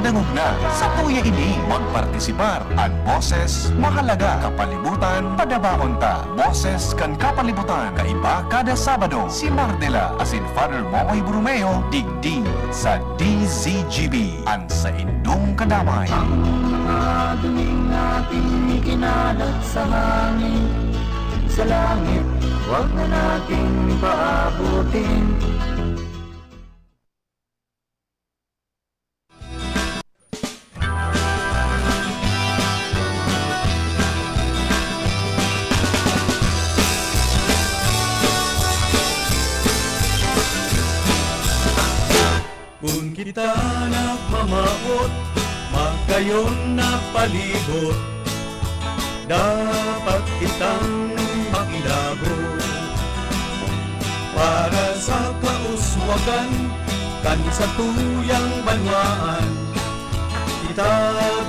Magdangog na sa tuya ini. Magpartisipar. Ang boses, mahalaga. Kapalibutan, padabaon ta. Boses kan kapalibutan. Kaiba kada Sabado. Si Mardela asin Father Momoy Brumeo. Digdi sa DZGB. Ang sa indong kadamay. Mga duming ating ikinalat sa hangin, sa langit, huwag na nating paabutin. Kung kita nagmamaot, magkayon na palibot, dapat kitang makilabot. Para sa kauswagan, kan sa tuyang banwaan, kita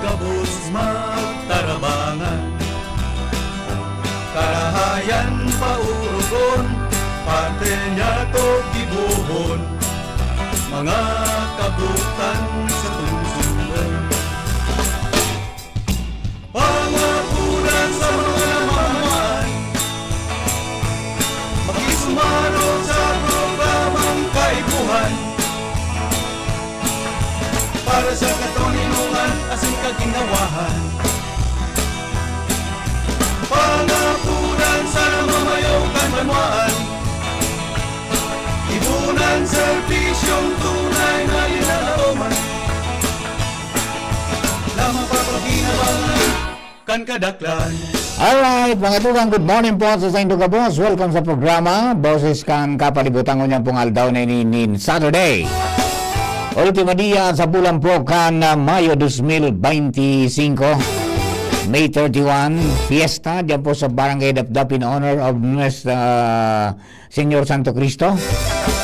gabos magtarabangan. Karahayan paurugon, parte niya to gibuhon, mga kabutan sa tungsungan. Pangapunan sa mga mamahan, makisumaro sa programang kaibuhan, para sa katoninungan asin kaginawahan. Pangapunan sa mamayaw kanbanwaan, ibunan serbisyong tunay na inalauman, lamang papaginabangan kan kadaklan. Alright, mga tugang, good morning po sa Saint Gabos. Welcome sa programa Boses kan Kapalibutan ko niyang pungal daw na inin Saturday. Ultima dia sa bulan po kan Mayo 2025. May 31, fiesta dyan po sa Barangay Dapdap in honor of Señor Santo Cristo.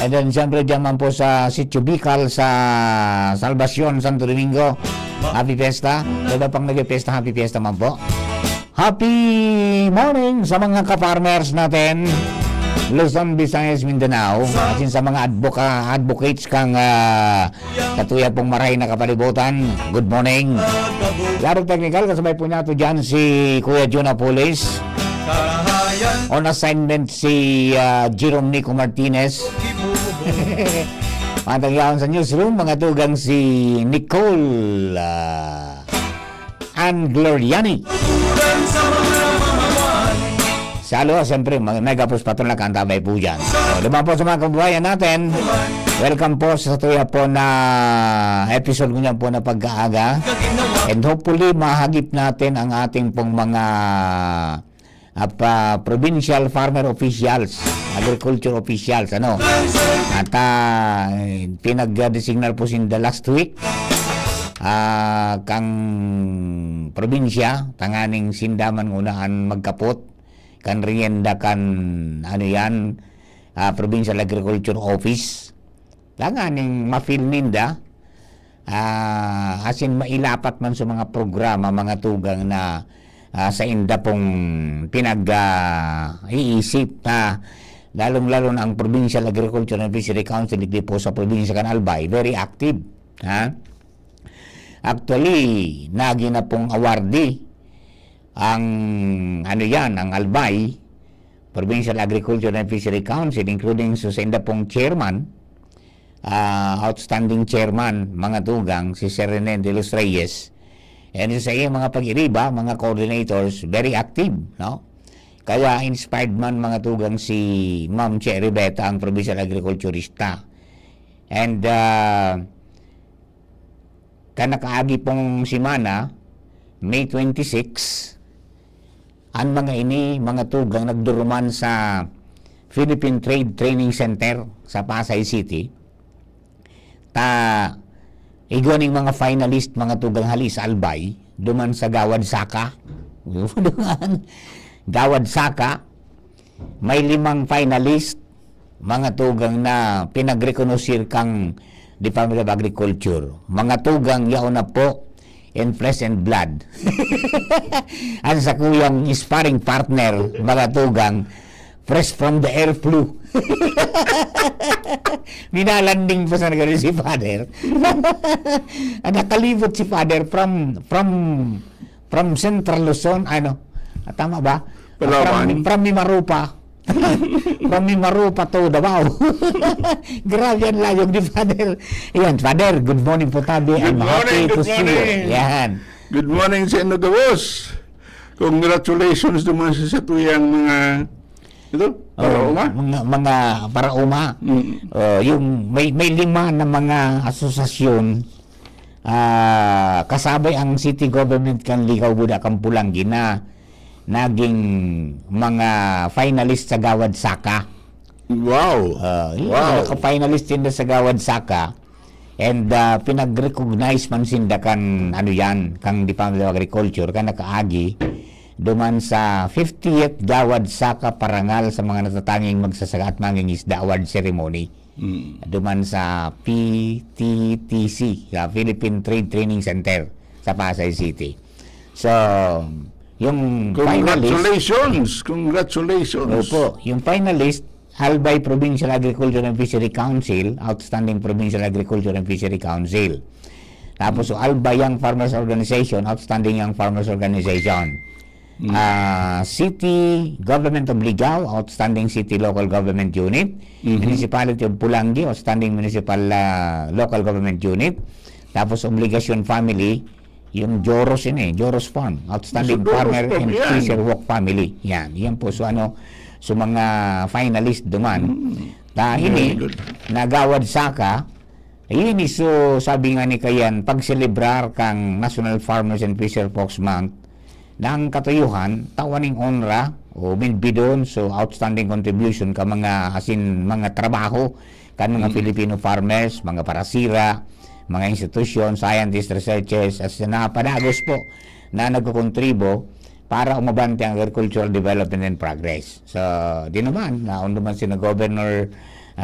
And then siyempre dyan man po sa Sitio Bicol sa Salvacion, Santo Domingo. Happy Fiesta. Diba pang nag-fiesta, happy fiesta man po. Happy morning sa mga ka-farmers natin. Luzon, Visayas, Mindanao. At sa mga advocates kang katuya pong maray na kapalibutan. Good morning. Laro technical, kasabay po nato dyan si Kuya Jonah Pulis. On assignment si Jerome Nico Martinez. Matangyawan sa newsroom, mga tugang si Nicole Ann Gloriani. Salo, siyempre, megapos patulak ang tabay po dyan. So, lima po sa mga kababayan natin. Welcome po sa tuya po na episode niyan po na pag-aaga. And hopefully, mahagip natin ang ating pong mga provincial farmer officials, agriculture officials, ano. At pinag-designal po sin the last week. Kang probinsya, tanganing sindaman unahan magkapot. Kan rienda kan ano yan, Provincial Agriculture Office. Langaning ma-feel ninda, asin mailapat man sa mga programa, mga tugang na sa inda pong pinag-iisip na lalong-lalo na ang Provincial Agriculture and Fishery Council di po sa probinsya kan Albay, very active. Actually, nagi na pong awardee ang ano yan, ang Albay Provincial Agriculture and Fishery Council, including sa inda pong chairman, outstanding chairman, mga tugang, si Sir Rene de los Reyes, and sa iyong mga pag-iriba, mga coordinators, very active, no? Kaya inspired man mga tugang si Ma'am Cherry Beta, ang Provincial Agriculturista. And kanakaagi pong simana, May 26, ang mga ini, mga tugang nagduruman sa Philippine Trade Training Center sa Pasay City. Igoning mga finalist, mga tugang halis Albay, duman sa Gawad Saka. Gawad Saka, may 5 finalist, mga tugang na pinag-reconosir kang Department of Agriculture. Mga tugang yaon na po in flesh and blood. Ang sa kuyang sparring partner, mga tugang, fresh from the air flu. Minalanding pa sa nagano si Father. Nakalibot si Father from Central Luzon, tama ba? Palawan. From Mimarupa. From Mimarupa to Davao. Grabe yan layog ni Father. Yan, Father, good morning po tabi. I'm happy to Good see you. morning. Yan. Good morning sa inyo, Gabos. Congratulations naman sa tuyang mga para Mga parauma. Yung may 5 na mga asosasyon kasabay ang city government kan Ligaw Buda Kampulanggi na naging mga finalist sa Gawad Saka. Wow. Finalist din sa Gawad Saka. And pinag-recognize man sinda kan kang Department of Agriculture kan nakaagi duman sa 50th Gawad Saka Parangal sa mga natatanging magsasaka at mangingisda award ceremony. Duman sa PTTC, sa Philippine Trade Training Center sa Pasay City. So, yung finalist, Congratulations. Opo, yung finalist Albay Provincial Agriculture and Fishery Council, Outstanding Provincial Agriculture and Fishery Council. Tapos Albay Young Farmers Organization, Outstanding Young Farmers Organization. City Government of Ligao, Outstanding City Local Government Unit. Municipality of Pulangi, Outstanding Municipal Local Government Unit. Tapos Obligation Family, yung Joros Joros Farm, Outstanding Joros Farmer Farm, and yan. Fisher Walk Family. Yan po so mga finalist duman. Dahil nagawad saka, ini so sabi nga ni Kayan, pag-celebrar kang National Farmers and Fisher Folks Month, ng katuyuhan, tawaning onra o bidon so outstanding contribution ka mga trabaho kan mga Filipino farmers, mga parasira, mga institusyon, scientists, researchers as na padagos po na nagkokontribo para umabante ang agricultural development and progress. So, di naman, naon naman si na Governor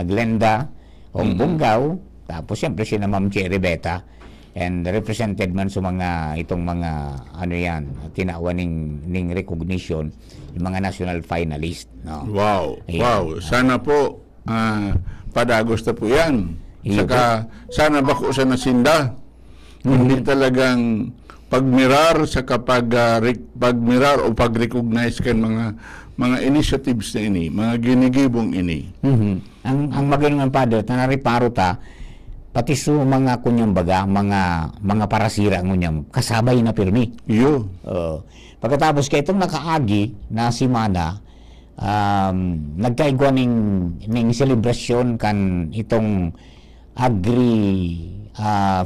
Glenda Bungaw, tapos siyempre si na Ma'am Cherry Beta, and represented man sa itong mga tinawa ning recognition yung mga national finalist, no? Wow. Ayan. Wow. Sana po padagos na po yan. Saka sana bako sa nasinda. Hindi talagang pagmirar sa pagmirar o pag-recognize kan mga initiatives na ini, mga ginigibong ini. Ang magaling Padre, tanariparo ta, pati so mga kunyang baga, mga parasira ngunyam, kasabay na pirmi. Iyo. Pagkatapos kay itong nakaagi na si Mana, nagkaigwa ning celebration kan itong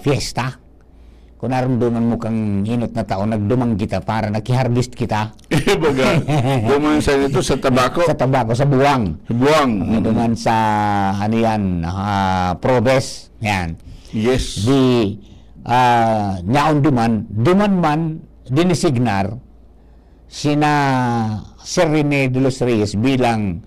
fiesta. Kung naramdaman mo kang hinot na taon, nagdumang kita para nakiharvest kita. Baga, duman sa ito sa tabako. Sa tabako, sa buwang. Duman sa, probes. Yan. Yes. Nyaon duman man, dinisignar, sina Sir Rene de los Reyes bilang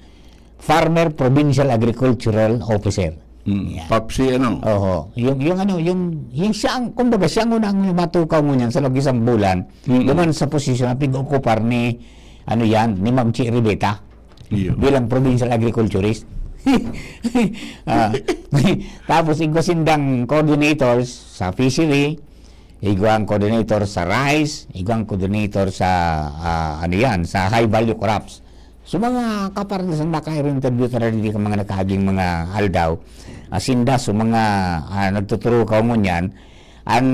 Farmer Provincial Agricultural Officer. Yeah. Papsi Oho. Yung siyang, kumbaga siyang unang matukaw mo niyan sa loob isang bulan, duman sa posisyon na pig-okupar ni Ma'am Cherry Beta bilang provincial agriculturist. Tapos igwasindang coordinators sa fishery, igwang coordinator sa rice, igwang coordinator sa sa high value crops. So mga kaparanasan naka-interview talaga dito ka mga nakahaging mga aldaw, sinda so mga nagtuturo ka mo niyan, ang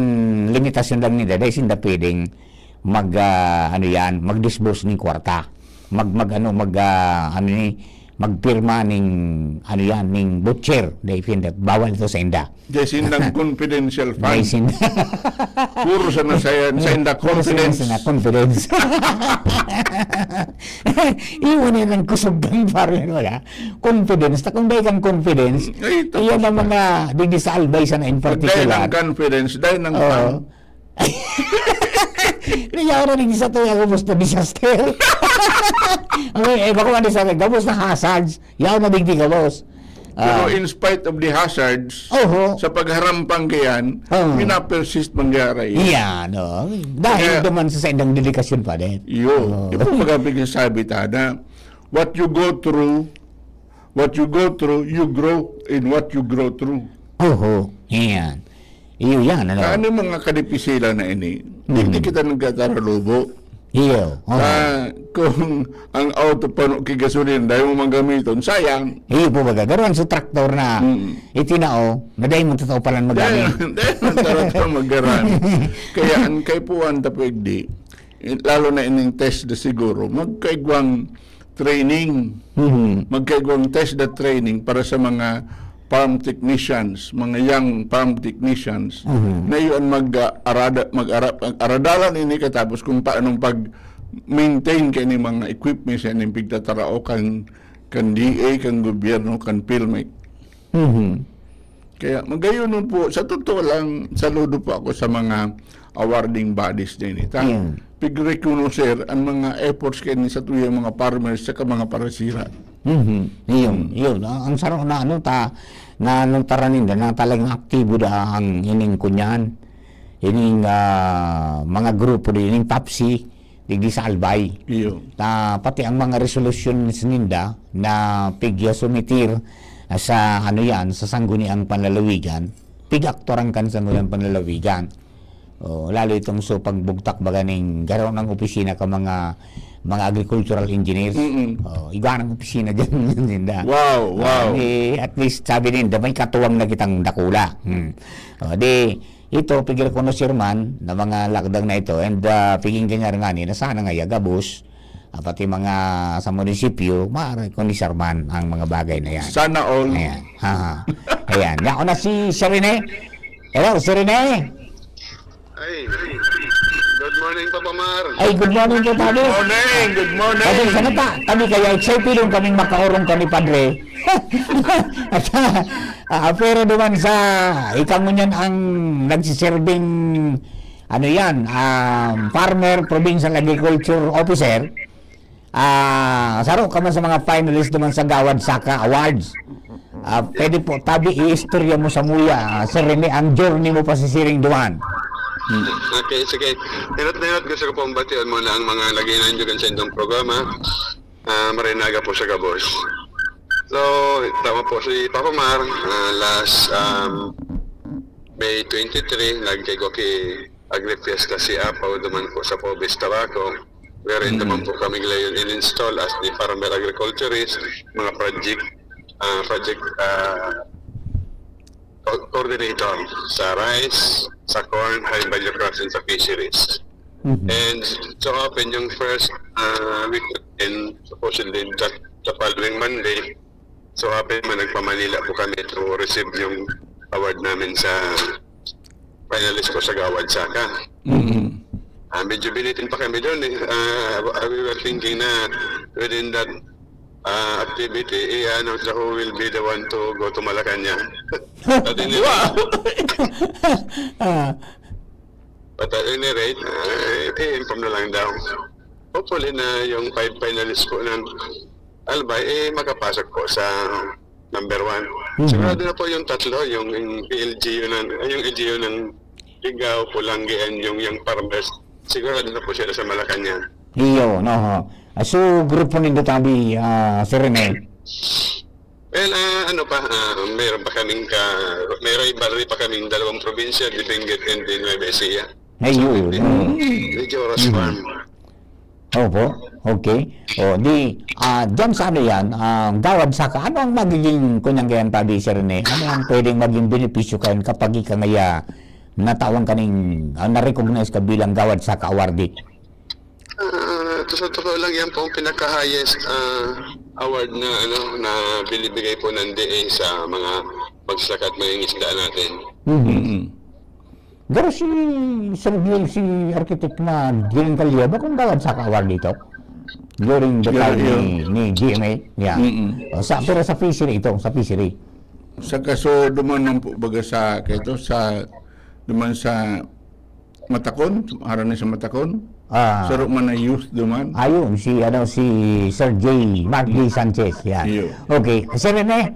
limitasyon lang nila dahil sinda pwedeng mag-disburse ng kwarta, magpirma ning ning butcher dahil sinda bawal ito sa inda. Dahil sindang confidential Dahil fund. sinda Puro sa inda confidence. Confidence. Iwan na ng kusog ng farmer wala. Confidence. Kung ba kang confidence, Ay, tapos iyan ang mga digdi sa albay sana in Dahil particular. ng confidence, dahil ng fund. Niyaw na sa ito yung gabos na disaster. Bako man disaster, gabos na hazards. Yaw na digdi gabos. Pero in spite of the hazards, sa pagharampang kayan, minapersist mangyari. Yan, Dahil Kaya- duman sa indang dedikasyon pa din. Iyo. Ito magabig sabi ta na what you go through, you grow in what you grow through. Oho, yan. Iyo yan, ano? Ano mga kadipisila na ini? Hindi kita nagkataralubo. Iyo. Kung ang auto pa no kigasolin dahil mo magamiton, sayang. Iyo po baga. Garuan sa traktor na itinao, na dahil mo totoo palang magamit. Dahil tarata magaran. Kaya ang kaipuan tapigdi, lalo na ining test na siguro, magkaigwang training. Magkaigwang test na training para sa mga farm technicians, mga young farm technicians, na yun mag-aradalan ini katapos kung paanong pag-maintain kani mga equipment sa ining pigtatarao kan DA, kan gobyerno, kan PhilMec. Kaya magayon nun po, sa totoo lang, saludo po ako sa mga awarding bodies din. Pig-reconocer ang mga efforts kayo sa tuyang mga farmers sa mga parasira. Yun. Ang sarap na na nung taranin na talagang aktibo da ang ining kunyan. Ining mga grupo din, ining PAPSI, digdi sa Albay. Na pati ang mga resolution ninda na pigya sumitir sa sa sangguniang panlalawigan, pig-aktoran kan sangguniang panlalawigan. Lalo itong pagbugtak baga ning garaw ng opisina ka mga agricultural engineers. Iba ng opisina dyan ninda. Wow. At least sabi ninda may katuwang na kitang dakula. Ito pigil ko no sirman na mga lakdang na ito and piging ganyan nga na sana nga gabos pati mga sa munisipyo maaari ko ni Sirman ang mga bagay na yan. Sana all. Ayan. Ayan. Yako na si Rene. Hello, si Rene. Ay, good morning, Papa Mar. Ay, good morning po, Padre. Good morning. Padre, sana ta? Kami kaya excited yung kaming makaurong kami, Padre. At, pero naman sa ikaw mo niyan ang nagsiserving farmer, provincial agriculture officer. Saro ka man sa mga finalist naman sa Gawad Saka Awards. Pwede po, tabi i-istorya mo sa muya, Sir Rene, ang journey mo pa sa Siring Duan. Okay, sige. Hinot gusto ko pong batiyon muna ang mga naginan nyo sa inyong programa. Marinaga po sa Gabos. So, tama po si Papa Mar. Last May 23, nagkikoki Agri-Fest kasi Apaw duman po sa Pobis Tabaco. Wherein naman po kami ngayon in-install as the farmer agriculturist, mga project coordinator sa rice, sa corn, high value crops, and sa fisheries. And so open yung first week and supposedly the following Monday, so open nagpa-Manila po kami to receive yung award namin sa finalist ko sa Gawad Saka. Medyo binitin pa kami doon eh. We were thinking na within that activity, i-announce na who will be the one to go to Malacanang. But at any rate, i-inform na lang daw. Hopefully na yung 5 finalists po ng Albay, makapasok po sa number 1. Sigurado na po yung tatlo, yung LGU ng Ligaw, Pulangi, and yung farmers. Sigurado na po sila sa Malacanang. Iyo, no. So, grupo nindo tabi, Sir Rene. Well, mayroon pa kaming pa kaming dalawang probinsya, di Benguet and di Nueva Ecija. Ayun. Medyo Ross Farm. Opo, okay. Diyan sa yan, Gawad Saka, ano ang magiging kunyang gayan tabi, Sir Rene? Ano ang pwedeng maging benepisyo kayo kapag ikangaya natawang kaning na-recognize ka bilang Gawad Saka awardee? Sa totoo lang yan po ang pinaka-highest award na binibigay po ng DA sa mga magsaka at mangingisda natin. Pero si architect na Giling Calyaba, kung Gawad Saka award dito? During the time ni GMA? Yeah. Pero sa fishery ito, sa fishery. Sa kaso duman po baga sa duman sa Matakon, araw sa Matakon. Saro man na youth duman. Ayun, si Sir Mark J. Sanchez. Yan. Okay. Sir Rene,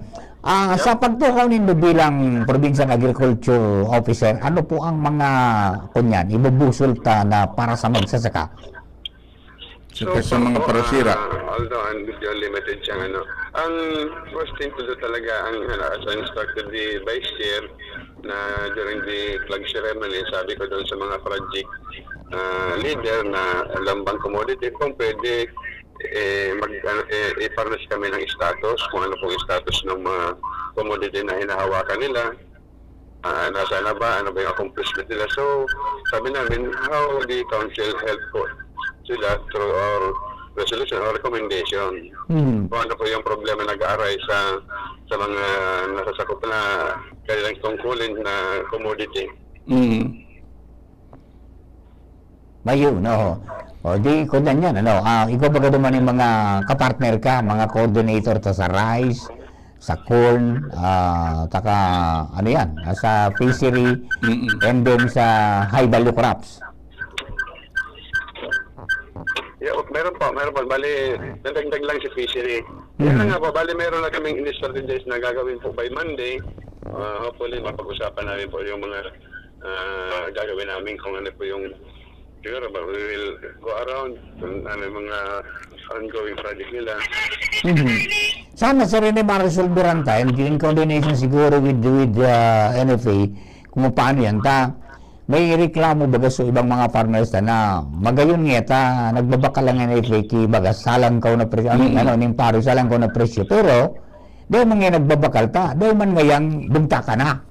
sa pagtukaw nindo bilang Provincial Agriculture Officer, ano po ang mga kunyan, ibubusol ta na para sa magsasaka? Saka sa mga parasira. Although medyo limited siyang ang first thing to do talaga as I instructed the vice chair na during the flag ceremony, sabi ko doon sa mga project leader na lambang commodity kung pwede i-furnish kami ng status, kung ano pong status ng mga commodity na hinahawakan nila. Nasa na ba, ano ba yung accomplishment nila. So, sabi namin, how the council help po sila through our resolution or recommendation. Kung ano po yung problema nag-aaray sa mga nasasakop na kanilang tungkulin na commodity. Mayo, no. O di ko na yan, ikaw ba naman yung mga kapartner ka, mga coordinator ta sa rice, sa corn, taka ano yan, sa fishery, and then sa high value crops. Yeah, meron po. Bali, nadagdag lang si fishery. Yan na nga po, bali meron na kaming in-strategize na gagawin po by Monday. Hopefully, mapag-usapan namin po yung mga gagawin namin kung ano po yung siguro ba, we will go around kung ano yung mga ongoing project nila. Sana sa rin ay ma-resolveran tayo in coordination siguro with NFA kung paano yan may reklamo baga sa ibang mga farmers na magayon nga nagbabaka lang ng NFA baga salang ka na presyo ning paro salang ka na presyo pero dahil man nga nagbabakal ta dahil man ngayang bugta ka na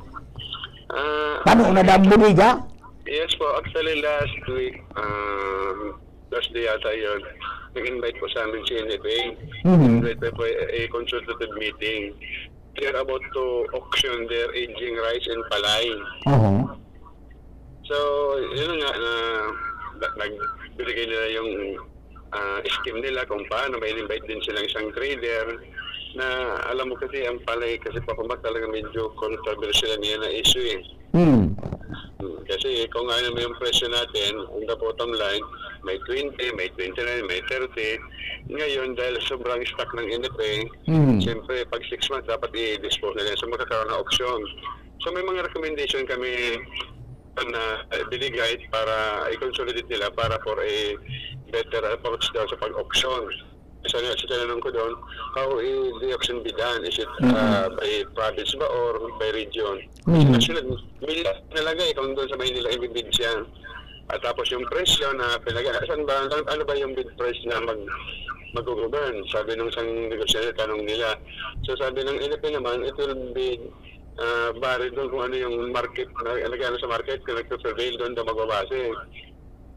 paano na dambuli ka? Yes po, actually last week last day yata yun nag-invite po sa amin si NFA. Invite po a consultative meeting. They're about to auction their aging rice and palay. So, yun nga na nagbigay nila yung scheme nila kung paano. May invite din silang isang trader na alam mo kasi ang palay kasi papamat talaga medyo controversial niya na issue Kasi kung ano yung presyo natin, on the bottom line, may 20, may 29, may 30. Ngayon, dahil sobrang stock ng NFA, siyempre pag 6 months dapat i-dispose nila. So magkakaroon ng auction. So may mga recommendation kami na binigay para i-consolidate nila para for a better approach daw sa pag-auction. Sa tanong ko doon, how is the auction be done? Is it by province ba or by region? Actually, million nalagay kung doon sa Maynila ibibid siya. At tapos yung presyo na pinagay, ano ba yung bid price na mag-govern? Sabi nung isang negosyador, tanong nila. So sabi ng NFA naman, it will be bari doon kung ano yung market, nagano sa market, kung nagpa-prevail doon daw magbabase.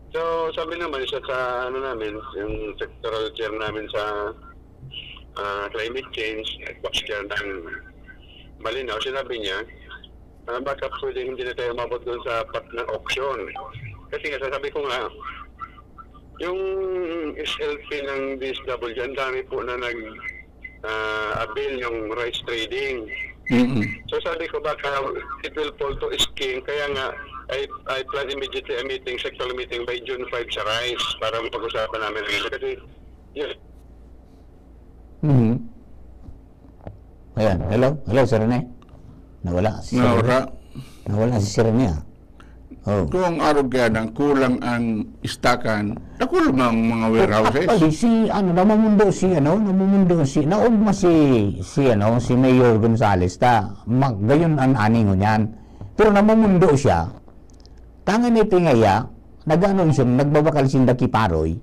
So, sabi naman siya sa namin, yung sectoral chair namin sa climate change at box chair ng Malinaw, sinabi niya, baka pwede hindi na tayo umabot doon sa part ng auction. Kasi nga, sasabi ko nga, yung SLP ng DSW, ang dami po na nag-avail yung rice trading. So sabi ko baka it will fall to scheme, kaya nga I plan immediately a meeting, sectoral meeting by June 5 sa rice para mapag-usapan namin rin. Kasi yun. Ayan, hello Sir Rene. Nawala si Sir Rene. Kung araw kaya nang kulang ang istakan, nakulang ang mga warehouses. Namumundo si naugma si Mayor Gonzales gayon ang aning niyan. Pero namumundo siya. Tangan ni Tingaya, nag-anon siya, nagbabakal sinda kiparoy.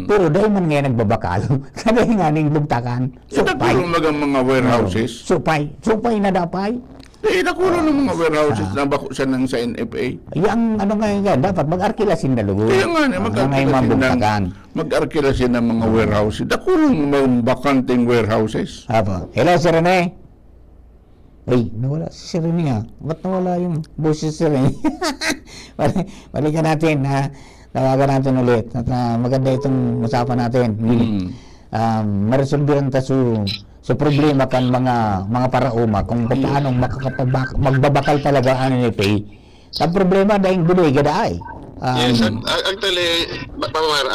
Pero dahil man nga nagbabakal, kada nga ning bugtakan. Nakulang mga warehouses. Supay na dapay. Nakulang ng mga warehouses na bako siya ng sa NFA. Yang dapat mag-arkilasin na lugo. Kaya nga, mag-arkilasin ng mga warehouses. Nakulang mga bakanting warehouses. Apo. Hello, Sir Rene. Uy, nawala si Sir Rene Ba't nawala yung boses si Sir Rene? Balikan natin, tawagan natin ulit. At maganda itong usapan natin. Maresolbihan tayo sa problema kan mga parauma kung paano magbabakal talaga ang NFA. Ang problema dahil buloy gadaay. Yes, actually, Pamar,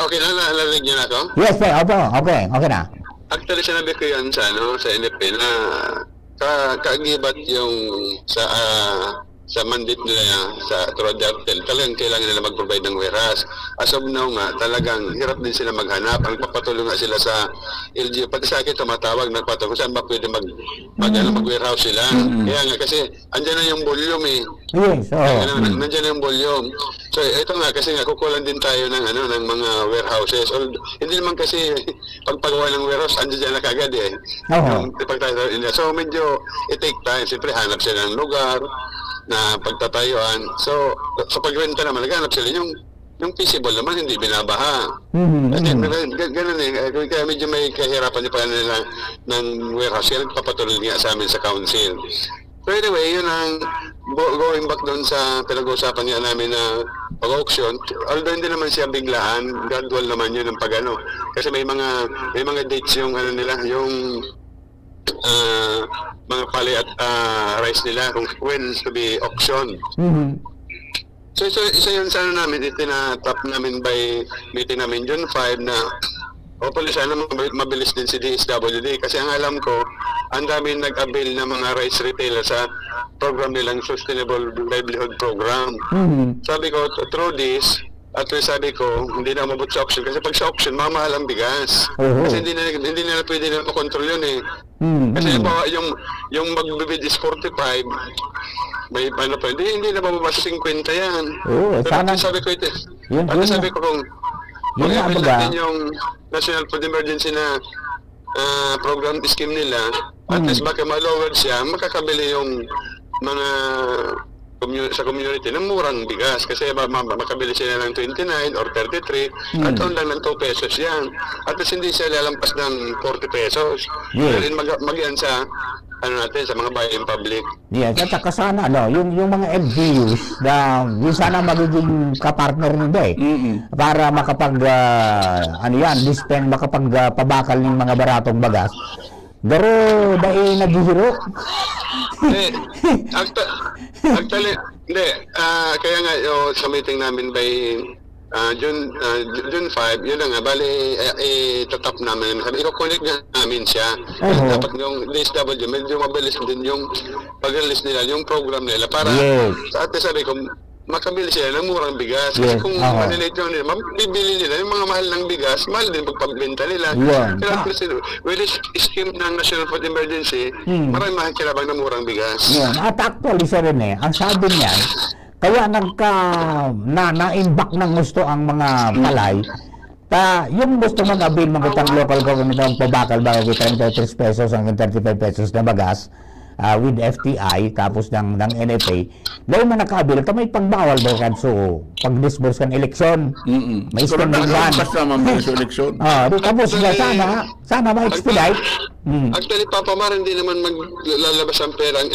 okay na, nalalig niyo na ako? Yes, okay na. Actually, sinabi ko yan sa NFA na kaagibat yung sa sa mandate nila sa through the hotel, talagang kailangan nila mag-provide ng warehouse. As of now nga, talagang hirap din sila maghanap. Ang papatulong nga sila sa LGU. Pati sa akin tumatawag, nagpatulong kung saan ba pwede mag-warehouse sila. Kaya nga, kasi andyan na yung volume eh. Yes, Nandiyan na yung volume. So ito nga, kasi nga kukulan din tayo ng ng mga warehouses. Hindi naman kasi pagpagawa ng warehouse, andyan na kagad eh. So medyo it-take time. Siyempre hanap sila ng lugar na pagtatayuan. So sa pagrenta naman, naghanap sila yung feasible naman, hindi binabaha. Kasi ganun eh. Kaya medyo may kahirapan yung nila ng warehouse. Kaya nagpapatuloy nga sa amin sa council. So anyway, yun ang going back doon sa pinag-uusapan nga namin na pag-auction. Although hindi naman siya biglaan, gradual naman yun ang pag-ano. Kasi may mga dates yung nila, yung mga pali at rice nila kung when to be auction. So isa yun sana namin, itinatap namin by meeting namin June 5 na hopefully sana mabilis din si DSWD kasi ang alam ko, ang daming nag-avail ng mga rice retailer sa program nilang Sustainable Livelihood Program. Sabi ko, through this, at sabi ko, hindi na umabot sa auction kasi pag sa auction, mamahal ang bigas. Kasi hindi nila pwede na makontrol yun eh. Kasi yung magbibid is 45, may ano pa, hindi na bababa sa 50 yan. Pero sana, sabi ko ito, sabi ko kung i-avail natin yung National Food Emergency na program scheme nila, at least baka ma-lower siya, makakabili yung mga sa community ng murang bigas kasi makabili sila ng 29 or 33 at doon lang ng 2 pesos yan. At least hindi sila lalampas ng 40 pesos. Pero mag-yan sa natin sa mga buy-in public. Yes, at saka sana yung mga LGUs na yung sana magiging kapartner nila eh. Para makapag makapagpabakal ng mga baratong bagas. Pero dahil naghihiro. Actually, hindi. Kaya nga sa meeting namin by June 5, yun na nga, bali itatap namin. Sabi, i-connect namin siya. Dapat yung DSW, medyo mabilis din yung pag-release nila, yung program nila para at sabi ko, makabili sila ng murang bigas. Kasi kung manilate nyo nila, bibili nila yung mga mahal ng bigas, mahal din pagpagbenta nila. Pero with this scheme ng National Food Emergency, maraming makikilabang ng murang bigas. At actually, Sir Rene, ang sabi niyan, kaya na-imbak ng gusto ang mga palay, yung gusto mag-avail magutang local government ang pabakal bago 33 pesos hanggang 35 pesos na bagas, with FTI tapos ng NFA dahil man nakabil may pagbawal daw kadso pag-disburse kan eleksyon may spending ban basta mabilis yung eleksyon tapos sana ma-expedite Actually Papa Mar hindi naman maglalabas ang pera ang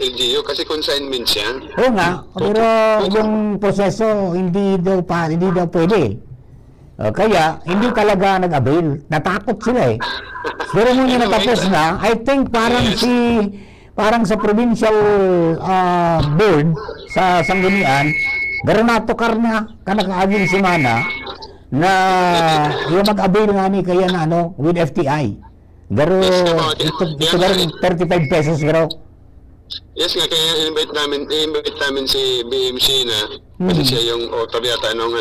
LGU kasi consignment siya. Oo nga pero yung proseso hindi daw pwede. Kaya, hindi talaga nag-avail. Natakot sila eh. Pero muna natapos na, I think parang sa provincial board sa Sanggunian, garanatokar na kanaka-avail si Mana na yung mag-avail nga ni kaya na with FTI. Pero ito garing 35 pesos garo. Yes nga, kaya i-invite namin si BMC na kasi siya yung author yata yung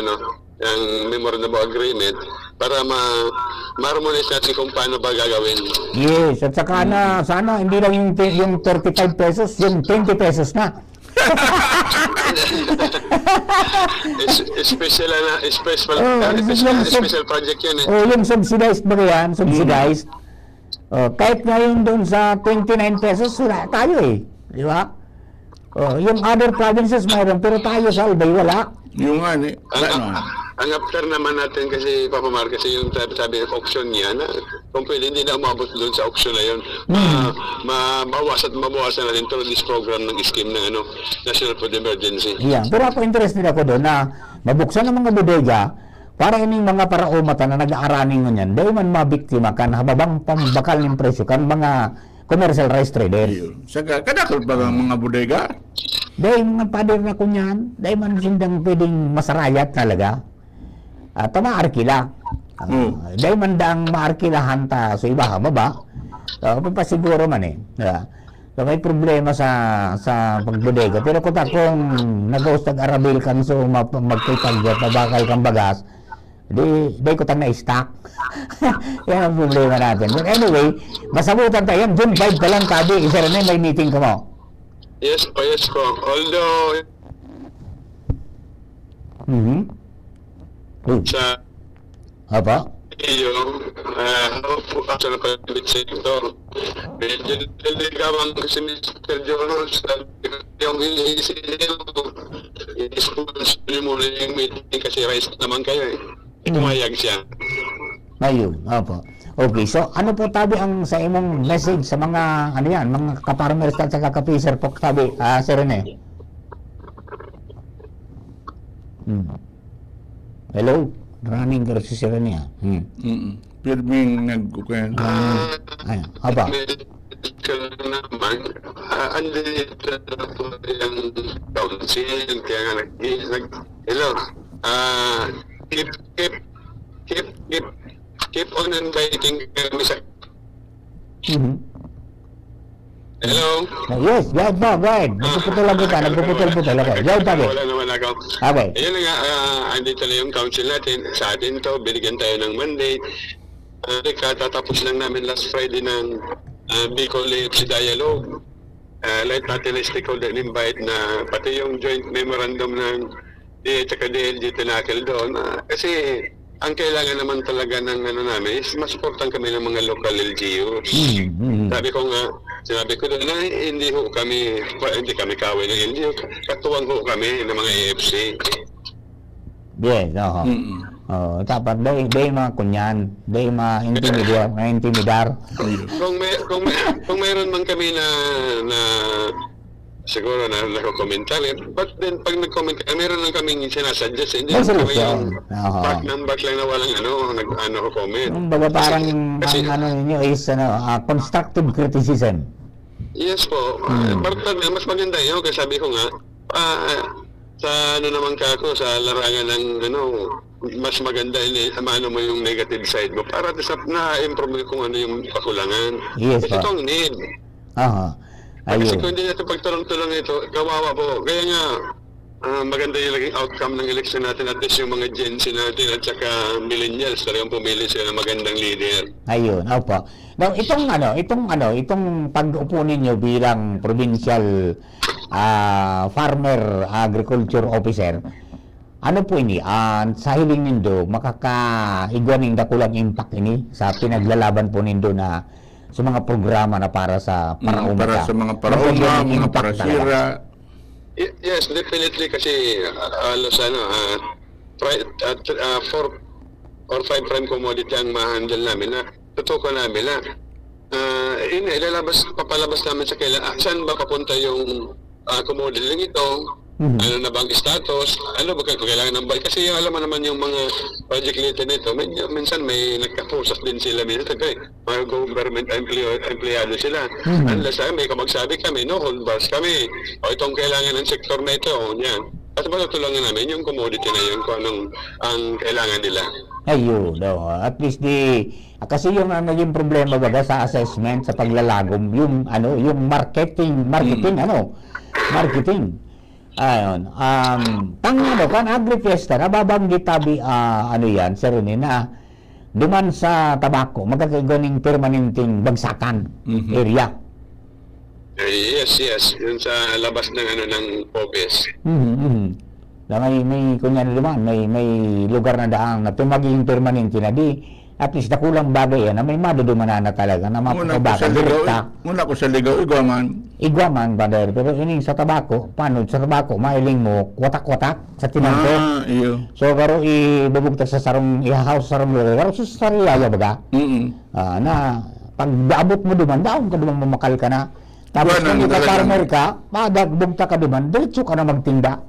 memorandum of agreement para ma-harmonize natin kung paano ba gagawin. Yes, at saka sana hindi lang yung 35 pesos, yung 20 pesos na. Special project yan eh. Yung subsidized ba yan? Subsidized. Kahit ngayon doon sa 29 pesos, wala tayo eh. Di ba? Yung other provinces mayroon, pero tayo sa Albay wala. Yung ang after naman natin kasi Papa Mar, kasi yung sabi ng auction niya na kung pwede hindi na umabot doon sa auction na yun, mabawasan natin through this program ng scheme ng National Food Emergency. Yeah, pero ako interested ako doon na mabuksan ng mga bodega para ining mga paraumata na nag-aaraning ngunyan, dahil man mabiktima kan hababang pambakal ng presyo kan mga commercial rice traders. Saka kadakol pa ang mga bodega. Dahil mga pader na kunyan, dahil man sindang pwedeng masarayat talaga. Maarkila. Dahil man daang maarkilahan ta sa iba baba. Papasiguro man eh. So, may problema sa pagbodega. Pero kung nag-host arabil kang so magkitag pabakal kang bagas, di ko tang na-stock. Yan ang problema natin. But anyway, masabutan tayo. June 5 pa lang, tabi. Isa rin may meeting ka mo. Yes po. Although, sa Apa? iyo, sa napalibit sector, medyo niligawan kasi Mr. Jones, yung i-sponsor mo na yung meeting kasi rice naman kayo eh. Pumayag siya. Ayun, opo. Okay, so ano po tabi ang sa imong message sa mga ano yan, mga kaparmers at saka kapiser po tabi, Sir Rene? Hello? Running ka si Sir Rene. Pirming nagkukuyan. Ay, aba. Naman, andito po yung council, kaya nga hello, keep on inviting kami sa hello. Yes, go ahead. Nagpuputol ako. Go tabi. Wala naman ako. Okay. Ayun na nga, andito na yung council natin. Sa atin to, binigyan tayo ng mandate. Katatapos lang namin last Friday ng Bicol AFC Dialogue. Lahat natin na stakeholder invite na pati yung joint memorandum ng DA at DLG tinakil doon. Kasi ang kailangan naman talaga ng namin is masuportan kami ng mga local LGUs. Sinabi ko doon na hindi kami kaway ng LGU, katuwang ho kami ng mga AFC. Yes, oo. Dapat day mga kunyan, day ma-intimidar. Kung mayroon man kami na siguro na nako-komentary, but then pag nag-comment meron lang kaming sinasuggest, hindi kami yung back lang na walang comment. Kumbaga parang ang ninyo is constructive criticism. Yes po. Mas maganda yun kasi sabi ko nga sa naman kako sa larangan ng mas maganda ano mo yung negative side mo para sa na-improve kung ano yung kakulangan. Yes, kasi itong need. Kasi kung hindi natin pagtulong-tulong ito, kawawa po. Kaya nga, maganda yung naging outcome ng election natin, at least yung mga Gen Z natin at saka millennials, talagang pumili sila ng magandang leader. Ayun, opo. Now, itong pag-upo ninyo bilang provincial farmer agriculture officer, ano po ini? Sa hiling nindo, makakaigwaning dakulang impact ini sa pinaglalaban po nindo na sa mga programa na para sa parauma. Para sa mga parauma, mga parasira. Yes, definitely kasi halos 4 or 5 prime commodity ang ma-handle namin na tutukan namin na papalabas namin sa kailan saan ba papunta yung commodity ito, ano na bang status, ano ba kailangan ng bayad, kasi alam mo naman yung mga project leader nito, minsan may nagkapusas din sila minsan, mga government empleyado sila, unless may kamagsabi kami, no hold bars kami, o itong kailangan ng sektor na ito, yan. At matutulungan namin yung commodity na yun kung anong ang kailangan nila. Ayun, at least kasi yung naging problema baga sa assessment sa paglalagom, yung marketing. Ayun. Kan Agri-Fiesta, nababanggit tabi, yan, Sir Rene, na duman sa tabako, magkakaigoning permanenteng bagsakan area. Yes. Yun sa labas ng ng Popes. Na may kunyan naman, may lugar na daang na tumaging permanente na at least nakulang bagay na may madudumanan na talaga na mapapabaka direkta. Muna ko sa ligaw, Igwaman, brother. Pero ini sa tabako, paano sa tabako, mailing mo, watak-watak sa tinanto. Iyo. So, karo ibubugtag sa sarong, ihahaw sa sarong lugar. Karo sa sariyaya baga, na pag daabot mo duman, daon ka duman, mamakal ka na. Tapos kung ika-farmer ka, bugta ka duman, diretso ka na magtinda.